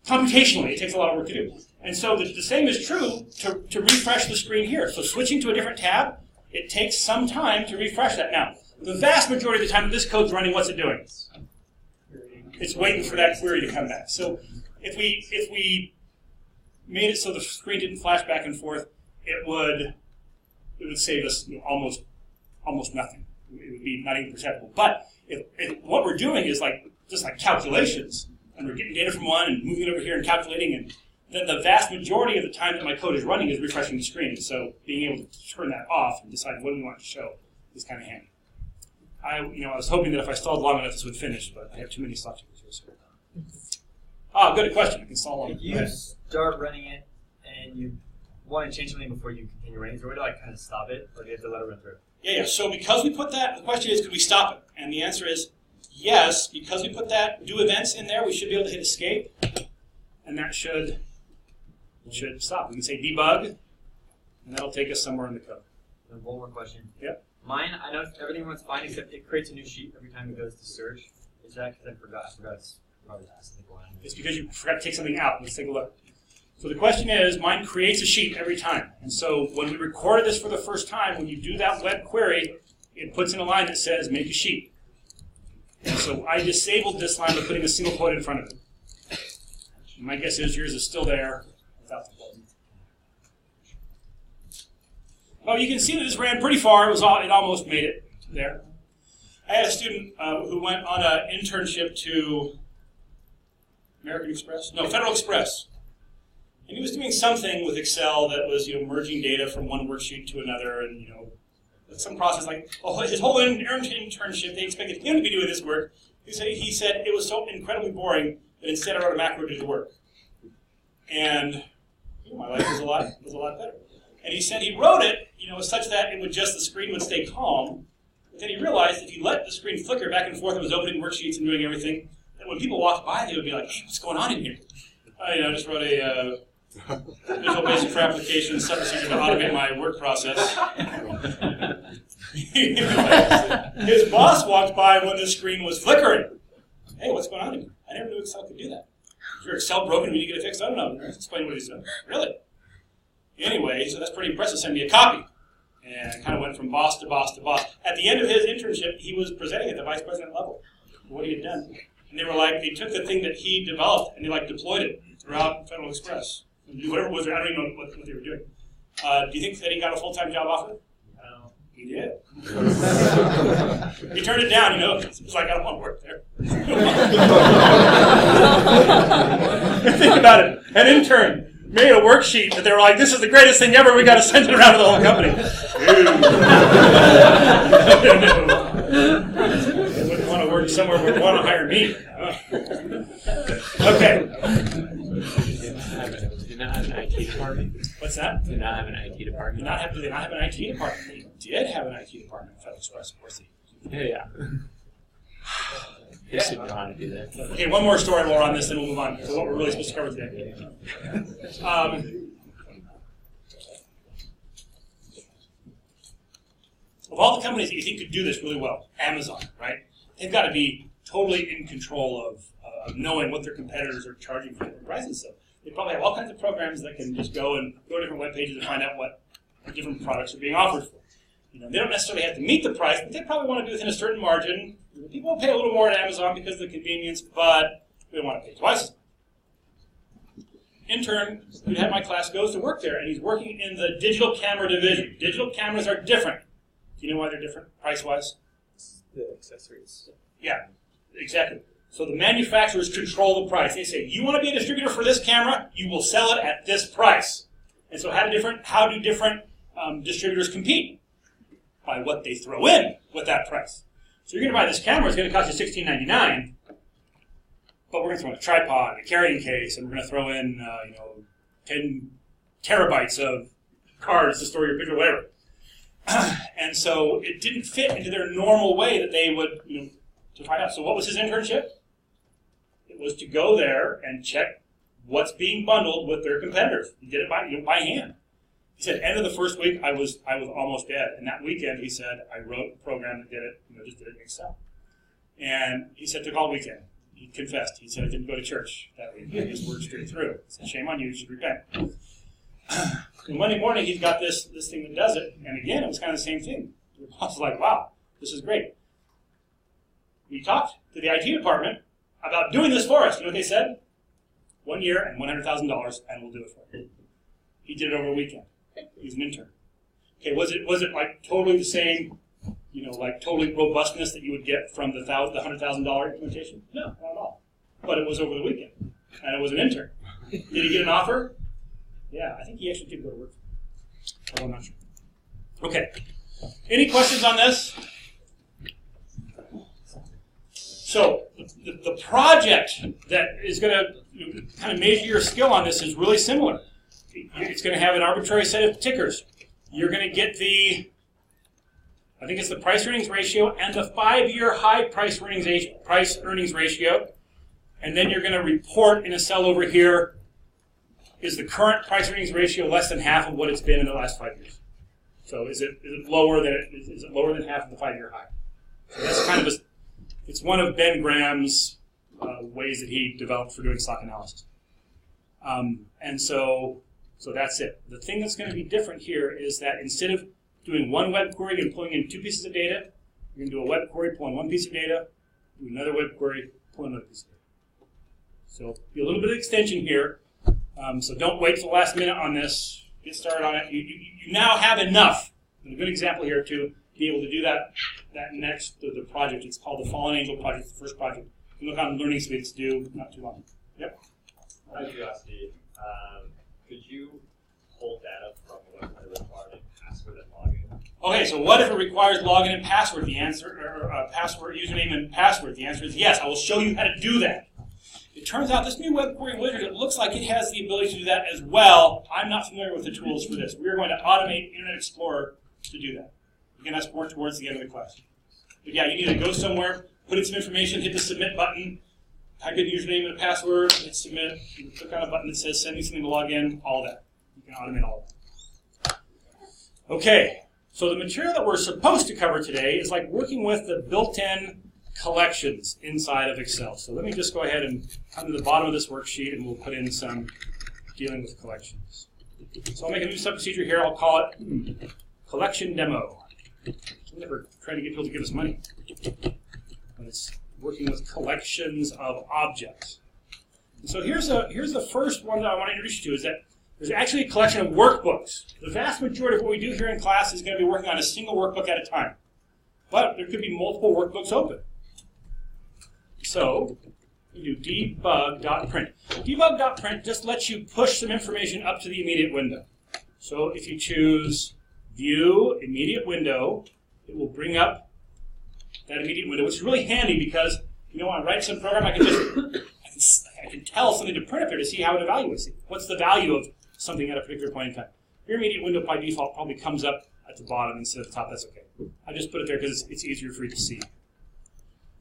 computationally, it takes a lot of work to do. And so the same is true to refresh the screen here. So switching to a different tab, it takes some time to refresh that. Now, the vast majority of the time that this code's running, what's it doing? It's waiting for that query to come back. So if we made it so the screen didn't flash back and forth, it would save us almost nothing. It would be not even perceptible. But if what we're doing is just like calculations, and we're getting data from one and moving it over here and calculating, and then the vast majority of the time that my code is running is refreshing the screen. So being able to turn that off and decide what we want to show is kind of handy. I was hoping that if I stalled long enough, this would finish, but I have too many slot checkers here. So. Good question. I can stall on. If you start running it and you want to change something before you continue running through it, like kind of stop it, or do you have to let it run through? Yeah. So because we put that, the question is, could we stop it? And the answer is yes. Because we put that do events in there, we should be able to hit escape, and that should stop. We can say debug, and that'll take us somewhere in the code. And one more question. Yep. Mine, I know everything runs fine except it creates a new sheet every time it goes to search. Is that because I forgot? It's probably that's the one. It's because you forgot to take something out. Let's take a look. So the question is, mine creates a sheet every time. And so when we recorded this for the first time, when you do that web query, it puts in a line that says, make a sheet. And so I disabled this line by putting a single quote in front of it. And my guess is yours is still there without the quote. Well, you can see that this ran pretty far. It almost made it there. I had a student who went on an internship to American Express? No, Federal Express. And he was doing something with Excel that was, merging data from one worksheet to another, and some process like his whole internship. They expected him to be doing this work. He said it was so incredibly boring that instead I wrote a macro to do the work, and my life was a lot better. And he said he wrote it, such that the screen would stay calm. But then he realized if you let the screen flicker back and forth, it was opening worksheets and doing everything. That when people walked by, they would be like, "Hey, what's going on in here?" I just wrote a Visual Basic for Application subprocedure to automate my work process. His boss walked by when the screen was flickering. "Hey, what's going on in here? I never knew Excel could do that. Is your Excel broken? We need to get it fixed." "I don't know." Explain what he's doing. "Really?" Anyway, so that's pretty impressive. Send me a copy. And kind of went from boss to boss to boss. At the end of his internship, he was presenting at the vice president level what he had done. And they were they took the thing that he developed and they deployed it throughout Federal Express. Whatever it was, I don't even know what they were doing. Do you think that he got a full-time job offer? No. He did. He turned it down, It's like, I don't want to work there. Think about it. An intern made a worksheet that they were like, "This is the greatest thing ever, we got to send it around to the whole company." They wouldn't want to work somewhere where they want to hire me. Okay. Do you not have an IT department? What's that? Do you not have an IT department? Do they not have an IT department? They did have an IT department at Federal Express, of course. Yeah. They should know how to do that. Okay, one more story while we're on this, then we'll move on to what we're really supposed to cover today. Of all the companies that you think could do this really well, Amazon, right? They've got to be totally in control of knowing what their competitors are charging for different prices. So they probably have all kinds of programs that can just go to different web pages and find out what different products are being offered for. They don't necessarily have to meet the price, but they probably want to do it within a certain margin. People will pay a little more at Amazon because of the convenience, but we don't want to pay twice as much. Intern who had my class goes to work there, and he's working in the digital camera division. Digital cameras are different. Do you know why they're different price-wise? The accessories. Yeah, exactly. So the manufacturers control the price. They say, "You want to be a distributor for this camera? You will sell it at this price." And so how do different distributors compete? By what they throw in with that price. So you're going to buy this camera, it's going to cost you $16.99, but we're going to throw in a tripod, a carrying case, and we're going to throw in 10 terabytes of cards to store your picture, whatever. And so it didn't fit into their normal way that they would, to find out. So what was his internship? It was to go there and check what's being bundled with their competitors. He did it by hand. He said, end of the first week, I was almost dead. And that weekend, he said, I wrote a program that did it, just did it in Excel. And he said, it took all weekend. He confessed. He said, I didn't go to church that week. I just worked straight through. He said, shame on you, you should repent. And Monday morning, he's got this thing that does it. And again, it was kind of the same thing. The boss was like, wow, this is great. We talked to the IT department about doing this for us. You know what they said? 1 year and $100,000, and we'll do it for you. He did it over a weekend. He's an intern. Okay, was it totally the same, totally robustness that you would get from the $100,000 implementation? No, not at all. But it was over the weekend, and it was an intern. Did he get an offer? Yeah, I think he actually did go to work. Although I'm not sure. Okay. Any questions on this? So the project that is going to kind of measure your skill on this is really similar. it's going to have an arbitrary set of tickers. You're going to get the, I think it's the price earnings ratio and the 5-year high price earnings ratio. And then you're going to report in a cell over here, is the current price earnings ratio less than half of what it's been in the last 5 years? So is it lower than half of the 5-year high? So that's kind of it's one of Ben Graham's ways that he developed for doing stock analysis. And so that's it. The thing that's going to be different here is that instead of doing one web query and pulling in 2 pieces of data, you're going to do a web query, pull in 1 piece of data, do another web query, pull in another piece of data. So be a little bit of extension here. So don't wait till the last minute on this. Get started on it. You now have enough. And a good example here to be able to do that next the project. It's called the Fallen Angel Project, the first project. You can look on Learning Suite. It's due not too long. Yep. Out of curiosity, could you pull data from what required password and login? Okay, so what if it requires login and password? The answer, or password, username and password. The answer is yes. I will show you how to do that. It turns out this new web query wizard, it looks like it has the ability to do that as well. I'm not familiar with the tools for this. We're going to automate Internet Explorer to do that. Again, that's more towards the end of the class. But yeah, you need to go somewhere, put in some information, hit the submit button, type in username and a password, hit submit, you click on a button that says send me something to log in, all that. You can automate all of that. Okay, so the material that we're supposed to cover today is like working with the built-in collections inside of Excel. So let me just go ahead and come to the bottom of this worksheet and we'll put in some dealing with collections. So I'll make a new subprocedure here. I'll call it collection demo. I'm never trying to get people to give us money. But it's working with collections of objects. And so here's the first one that I want to introduce you to, is that there's actually a collection of workbooks. The vast majority of what we do here in class is going to be working on a single workbook at a time. But there could be multiple workbooks open. So you do debug.print. Debug.print just lets you push some information up to the immediate window. So if you choose View, Immediate Window, it will bring up that immediate window, which is really handy because, you know, when I write some program, I can tell something to print up there to see how it evaluates it. What's the value of something at a particular point in time? Your immediate window by default probably comes up at the bottom instead of the top. That's okay. I just put it there because it's easier for you to see.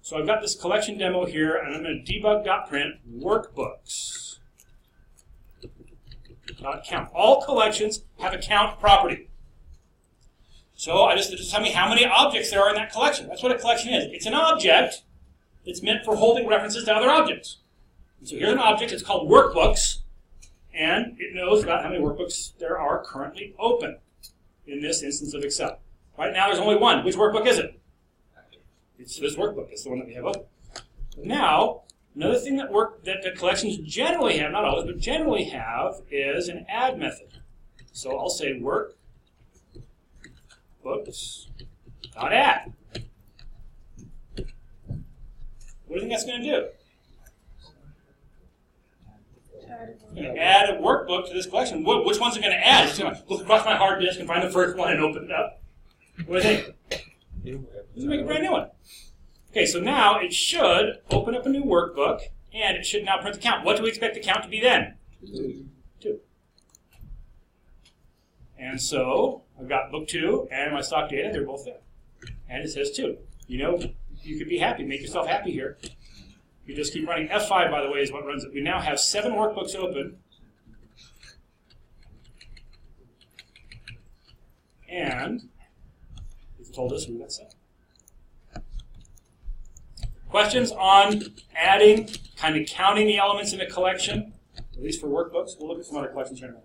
So I've got this collection demo here, and I'm going to debug.print workbooks. .count. All collections have a count property. So I just tell me how many objects there are in that collection. That's what a collection is. It's an object that's meant for holding references to other objects. And so here's an object. It's called workbooks, and it knows about how many workbooks there are currently open in this instance of Excel. Right now there's only one. Which workbook is it? It's this workbook. It's the one that we have open. But now, another thing that the collections generally have, not always, but generally have, is an add method. So I'll say workbooks.add. What do you think that's going to do? I'm going to add a workbook to this collection. Which one's it going to add? It's going to look across my hard disk and find the first one and open it up. What do you think? Let's make a brand new one. Okay, so now it should open up a new workbook, and it should now print the count. What do we expect the count to be then? 2. And so I've got book 2 and my stock data. They're both there. And it says 2. You know, you could be happy. Make yourself happy here. You just keep running. F5, by the way, is what runs it. We now have 7 workbooks open. And it's told us we got 7. Questions on adding, kind of counting the elements in a collection, at least for workbooks? We'll look at some other questions right now.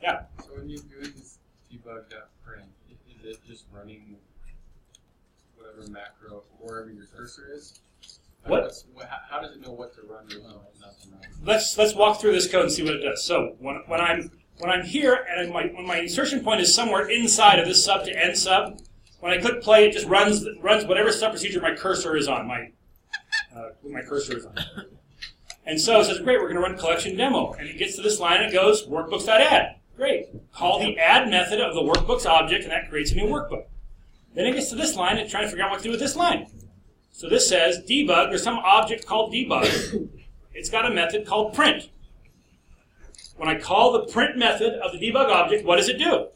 Yeah? So when you're doing this debug.print, is it just running whatever macro, wherever your cursor is? How does it know what to run and not to run? Let's walk through this code and see what it does. So when I'm here and when my insertion point is somewhere inside of this sub to end sub, when I click play, it just runs whatever sub procedure my cursor is on. My cursor is on. And so it says, great, we're going to run collection demo. And it gets to this line and it goes, workbooks.add. Great. Call the add method of the workbooks object, and that creates a new workbook. Then it gets to this line and it's trying to figure out what to do with this line. So this says debug, there's some object called debug. It's got a method called print. when I call the print method of the debug object, what does it do?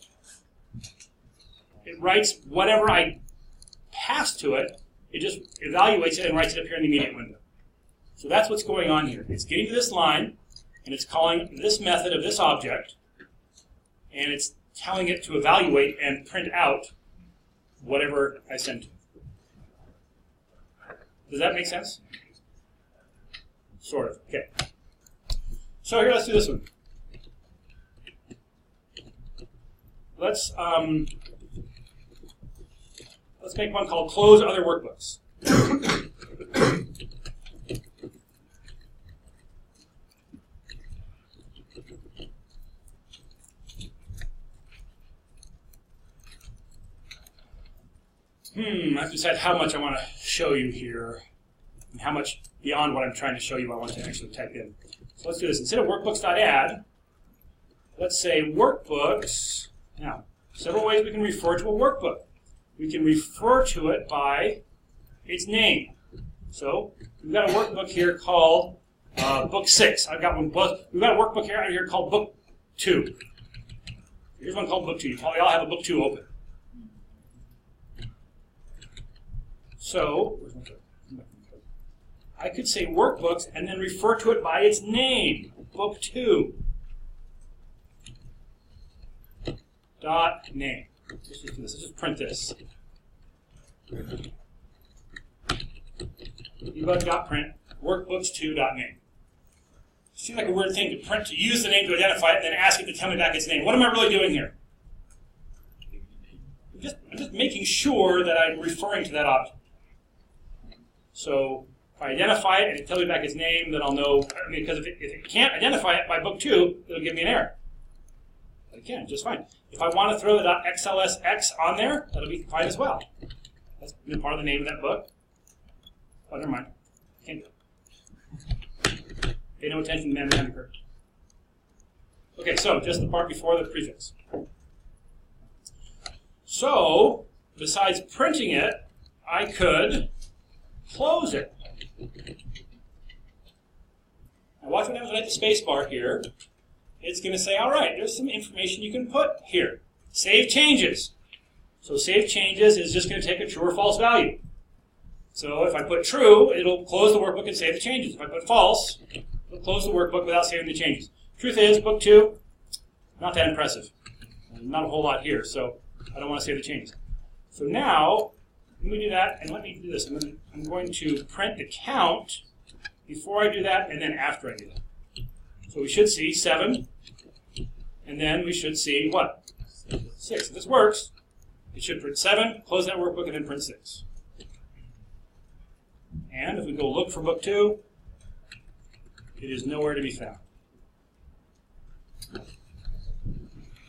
It writes whatever I pass to it. It just evaluates it and writes it up here in the immediate window. So that's what's going on here. It's getting to this line, and it's calling this method of this object, and it's telling it to evaluate and print out whatever I send to it. Does that make sense? Sort of. Okay. So here, let's do this one. Let's make one called Close Other Workbooks. I have to decide how much I want to show you here, and how much beyond what I'm trying to show you I want to actually type in. So let's do this. Instead of workbooks.add, let's say workbooks. Now, several ways we can refer to a workbook. We can refer to it by its name. So we've got a workbook here called Book 6. We've got a workbook here called Book 2. Here's one called Book 2. You probably all have a Book 2 open. So I could say workbooks and then refer to it by its name, Book 2. Dot name. Let's just do this. Let's just print this. Debug.print workbooks2.name. Seems like a weird thing to print, to use the name to identify it, and then ask it to tell me back its name. What am I really doing here? I'm just making sure that I'm referring to that object. So if I identify it and it tells me back its name, then I'll know. Because if it can't identify it by book 2, it'll give me an error. But it can, just fine. If I want to throw the .xlsx on there, that'll be fine as well. That's been part of the name of that book. Oh, never mind. Can't do it. Pay no attention to the man behind the curtain. Okay, so just the part before the prefix. So, besides printing it, I could close it. Now watch what happens when I hit the space bar here. It's going to say, all right, there's some information you can put here. Save changes. So save changes is just going to take a true or false value. So if I put true, it'll close the workbook and save the changes. If I put false, it'll close the workbook without saving the changes. Truth is, book 2, not that impressive. Not a whole lot here, so I don't want to save the changes. So now, let me do that, and let me do this. I'm going to print the count before I do that, and then after I do that. So we should see 7, and then we should see what? 6. If this works, it should print 7, close that workbook, and then print 6. And if we go look for book 2, it is nowhere to be found.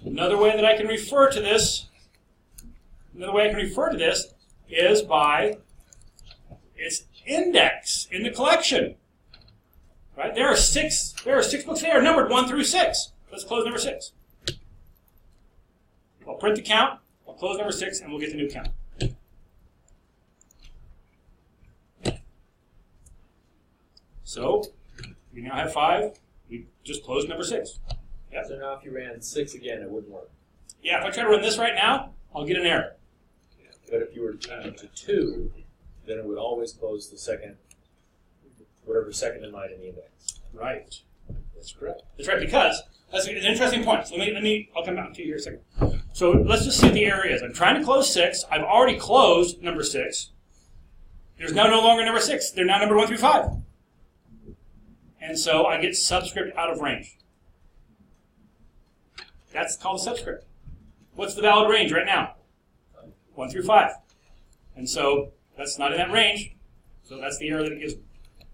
Another way that I can refer to this, is by its index in the collection. Right? There are six books there, numbered 1 through 6. Let's close number 6. I'll print the count, I'll close number 6, and we'll get the new count. So, we now have 5. We just closed number 6. Yep. So now if you ran 6 again, it wouldn't work. Yeah, if I try to run this right now, I'll get an error. Yeah. But if you were to change it to 2, then it would always close the second, whatever second in line in the index. Right. That's correct. That's right, because that's an interesting point. So I'll come back to you here in a second. So let's just see what the error is. I'm trying to close 6. I've already closed number 6. There's now no longer number 6. They're now numbered 1 through 5. And so I get subscript out of range. That's called a subscript. What's the valid range right now? 1 through 5. And so that's not in that range. So that's the error that it gives me.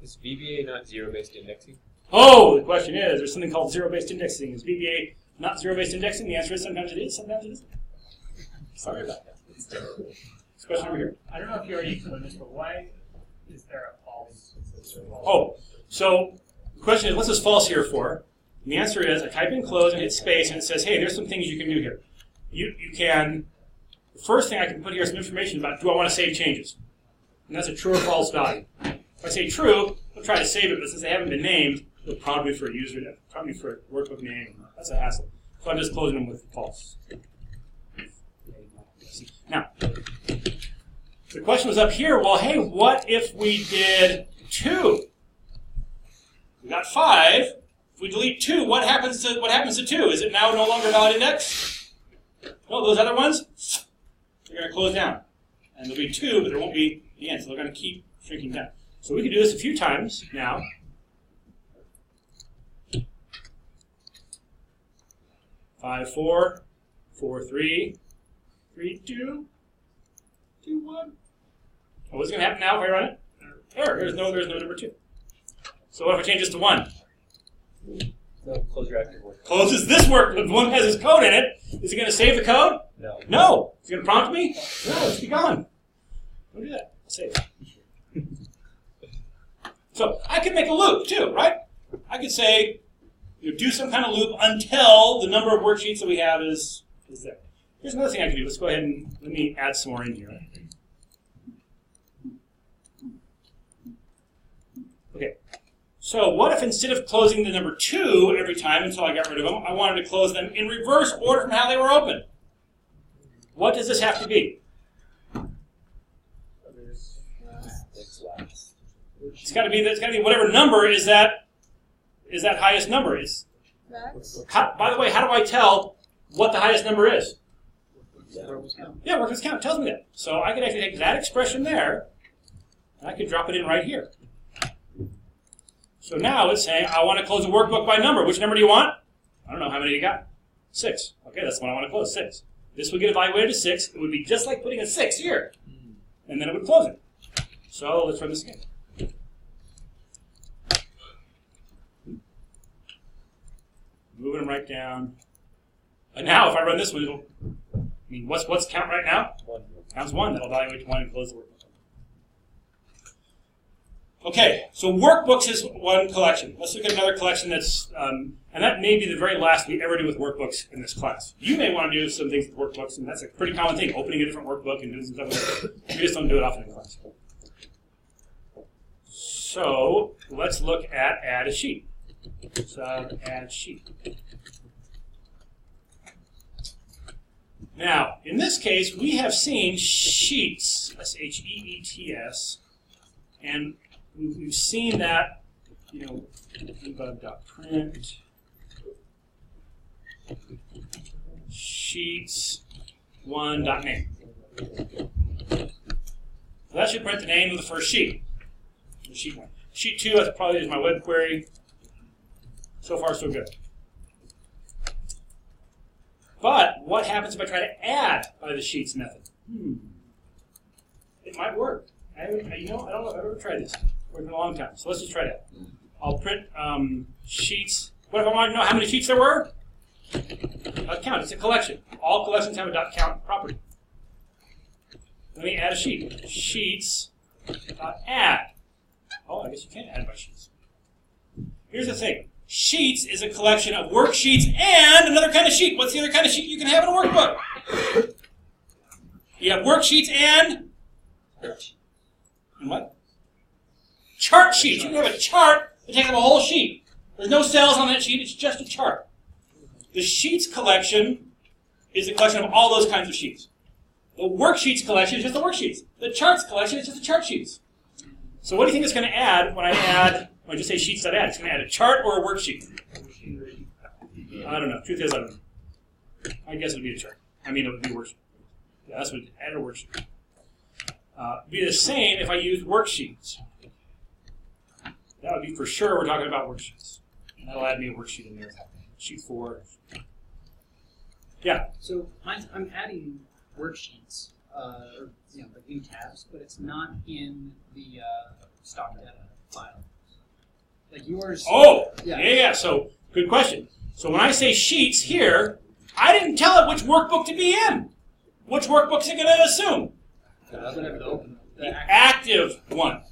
Is VBA not zero-based indexing? Oh, the question is, there's something called zero-based indexing. Is VBA not zero-based indexing? The answer is sometimes it is, sometimes it isn't. Sorry about that. This question over here. I don't know if you already explained this, but why is there a false? Oh, so the question is, what's this false here for? And the answer is, I type in close and hit space, and it says, hey, there's some things you can do here. You can, the first thing I can put here is some information about, do I want to save changes? And that's a true or false value. If I say true, I'll try to save it, but since they haven't been named, It'll prompt me for a user, prompt me for a workbook name. That's a hassle. So I'm just closing them with false. Now, the question was up here, well, hey, what if we did 2? We got 5. If we delete 2, what happens to 2? Is it now no longer a valid index? No, those other ones, they're going to close down. And there'll be 2, but there won't be the end, so they're going to keep shrinking down. So we can do this a few times now. 5, 4, 4, 3, 3, 2, 2, 1. Oh, what's going to happen now if I run it? Error. There's no number 2. So what if I change this to 1? No, close your active work. Closes this work. The one that has his code in it. Is it going to save the code? No. No. Is it going to prompt me? No, it's be gone. Don't do that. Save it. So I could make a loop too, right? I could say, do some kind of loop until the number of worksheets that we have is there. Here's another thing I can do. Let's go ahead and let me add some more in here. Okay. So what if instead of closing the number 2 every time until I got rid of them, I wanted to close them in reverse order from how they were open? What does this have to be? It's got to be whatever number is that highest number is. By the way, how do I tell what the highest number is? Yeah, workbook's count tells me that. So I could actually take that expression there, and I could drop it in right here. So now it's saying, I want to close a workbook by number. Which number do you want? I don't know, how many you got? 6. Okay, that's the one I want to close, 6. This would get evaluated to 6. It would be just like putting a 6 here. And then it would close it. So let's run this again. Moving them right down. And now if I run this one, it'll, what's count right now? 1. Counts 1. That'll evaluate to 1 and close the workbook. Okay, so workbooks is one collection. Let's look at another collection that's, and that may be the very last we ever do with workbooks in this class. You may want to do some things with workbooks, and that's a pretty common thing, opening a different workbook and doing some stuff with it. We just don't do it often in class. So let's look at add a sheet. Add sheet. Now, in this case, we have seen sheets, S-H-E-E-T-S, and we've seen that, debug.print sheets 1.name. So that should print the name of the first sheet. Sheet 1. Sheet 2, that's probably is my web query. So far, so good. But what happens if I try to add by the sheets method? It might work. I don't know if I've ever tried this. It's worked in a long time. So let's just try that. I'll print sheets. What if I want to know how many sheets there were? Count. It's a collection. All collections have a .count property. Let me add a sheet. Sheets.add. Oh, I guess you can't add by sheets. Here's the thing. Sheets is a collection of worksheets and another kind of sheet. What's the other kind of sheet you can have in a workbook? You have worksheets and what? Chart sheets. You can have a chart that takes up a whole sheet. There's no cells on that sheet. It's just a chart. The sheets collection is a collection of all those kinds of sheets. The worksheets collection is just the worksheets. The charts collection is just the chart sheets. So what do you think it's going to add when I just say sheets.add? It's going to add a chart or a worksheet? I don't know. Truth is, I don't know. I guess it would be a chart. It would be a worksheet. Yeah, that's what add a worksheet. It'd be the same if I used worksheets. That would be for sure we're talking about worksheets. And that'll add me a worksheet in there. Sheet 4. Yeah? So I'm adding worksheets, like new tabs, but it's not in the stock data file. Like yours. Oh, yeah. So, good question. So when I say sheets here, I didn't tell it which workbook to be in. Which workbook is it going to assume? The active one.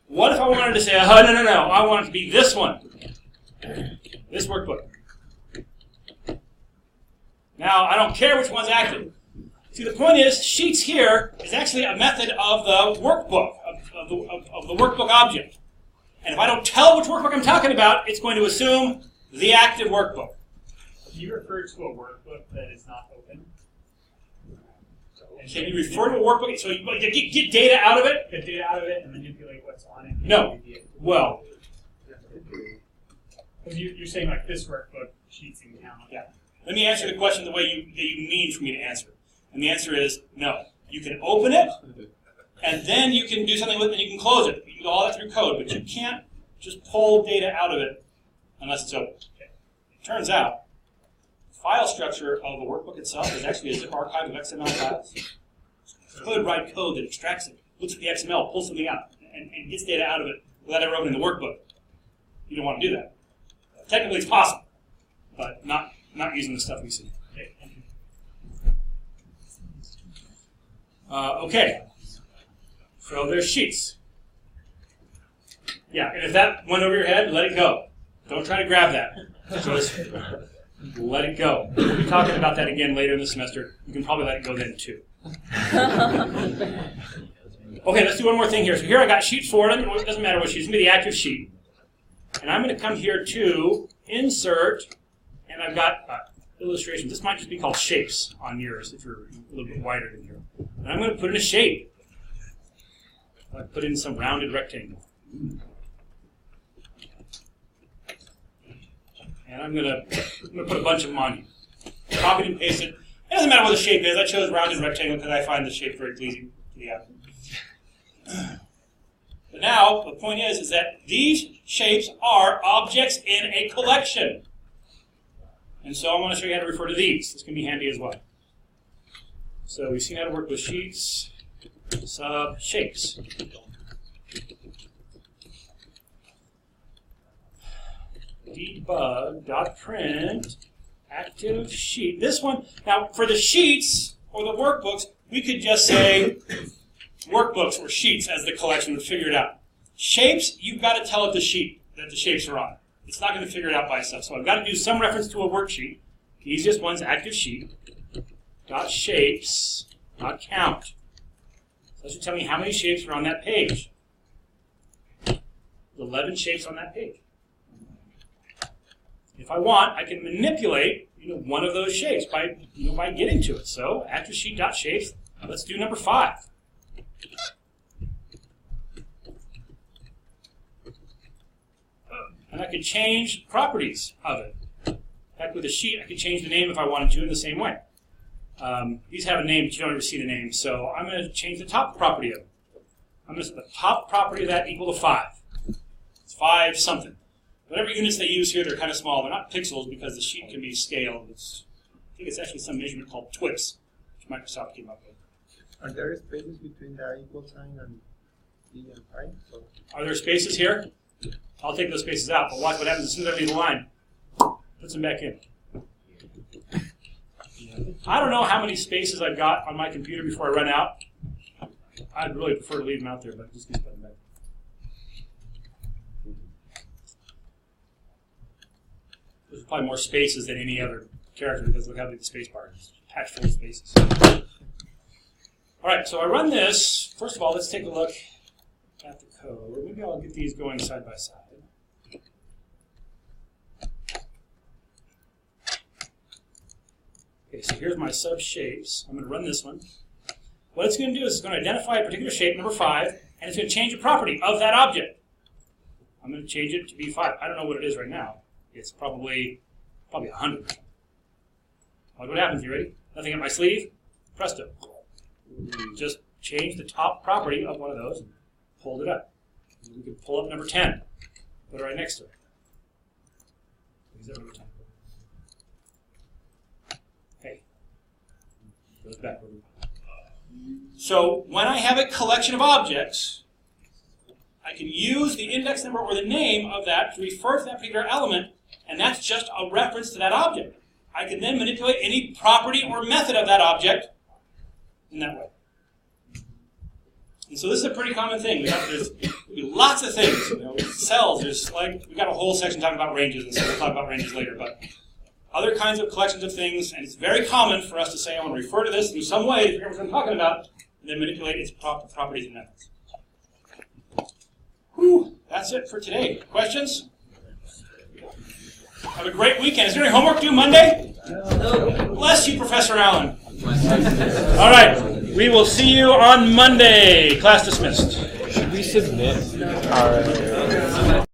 What if I wanted to say, no, I want it to be this one. This workbook. Now, I don't care which one's active. See, the point is, sheets here is actually a method of the workbook, of the workbook object. And if I don't tell which workbook I'm talking about, it's going to assume the active workbook. Can you refer to a workbook that is not open? Can you refer to a workbook? So you get data out of it? Get data out of it and manipulate what's on it? No. Well. Because you're saying like this workbook, sheets and count. Yeah. Let me answer the question the way you mean for me to answer it. And the answer is no. You can open it, and then you can do something with it, and you can close it. You can do all that through code, but you can't just pull data out of it unless it's open. It turns out, the file structure of the workbook itself is actually a zip archive of XML files. You could write code that extracts it, looks at the XML, pulls something out, and gets data out of it without ever opening the workbook. You don't want to do that. Technically, it's possible, but not using the stuff we see. Okay, so there's sheets. Yeah, and if that went over your head, let it go. Don't try to grab that. Just let it go. We'll be talking about that again later in the semester. You can probably let it go then too. Okay, let's do one more thing here. So here I got sheet 4. It doesn't matter what sheet. It's going to be the active sheet. And I'm going to come here to Insert, and I've got illustration. This might just be called shapes on yours if you're a little bit wider than here. And I'm going to put in a shape. I put in some rounded rectangle. And I'm going to put a bunch of them on here. Copy and paste it. It doesn't matter what the shape is. I chose rounded rectangle because I find the shape very pleasing to the eye. But now, the point is that these shapes are objects in a collection. And so I want to show you how to refer to these. This can be handy as well. So we've seen how to work with sheets, sub, shapes. Debug.print active sheet. This one, now for the sheets or the workbooks, we could just say workbooks or sheets as the collection would figure it out. Shapes, you've got to tell it the sheet that the shapes are on. It's not going to figure it out by itself. So I've got to do some reference to a worksheet. The easiest one's active sheet. Dot shapes. Dot count. So that should tell me how many shapes are on that page. There's 11 shapes on that page. If I want, I can manipulate one of those shapes by getting to it. So active sheet dot shapes. Let's do number 5. And I could change properties of it. Like with a sheet, I could change the name if I wanted to in the same way. These have a name, but you don't ever see the name. So I'm going to change the top property of it. I'm going to set the top property of that equal to 5. It's 5 something. Whatever units they use here, they're kind of small. They're not pixels because the sheet can be scaled. I think it's actually some measurement called TWIPS, which Microsoft came up with. Are there spaces between the equal sign and D and pi? So are there spaces here? I'll take those spaces out, but watch what happens as soon as I leave the line. Puts them back in. I don't know how many spaces I've got on my computer before I run out. I'd really prefer to leave them out there, but just put them back. There's probably more spaces than any other character because look how big the space bar is. Packed full of spaces. All right, so I run this. First of all, let's take a look at the code. Maybe I'll get these going side by side. Okay, so here's my sub-shapes. I'm going to run this one. What it's going to do is it's going to identify a particular shape, number 5, and it's going to change a property of that object. I'm going to change it to be 5. I don't know what it is right now. It's probably 100. Watch what happens. You ready? Nothing up my sleeve. Presto. Just change the top property of one of those and pulled it up. We can pull up number 10. Put it right next to it. Is that number 10? Hey. Goes back. So when I have a collection of objects, I can use the index number or the name of that to refer to that particular element, and that's just a reference to that object. I can then manipulate any property or method of that object in that way. And so this is a pretty common thing. There's lots of things. Cells, we've got a whole section talking about ranges, and so we'll talk about ranges later, but other kinds of collections of things, and it's very common for us to say, I want to refer to this in some way to figure out what I'm talking about, and then manipulate its properties and methods. Whew, That's it for today. Questions? Have a great weekend. Is there any homework due Monday? No. Bless you, Professor Allen. All right. We will see you on Monday. Class dismissed. Should we submit our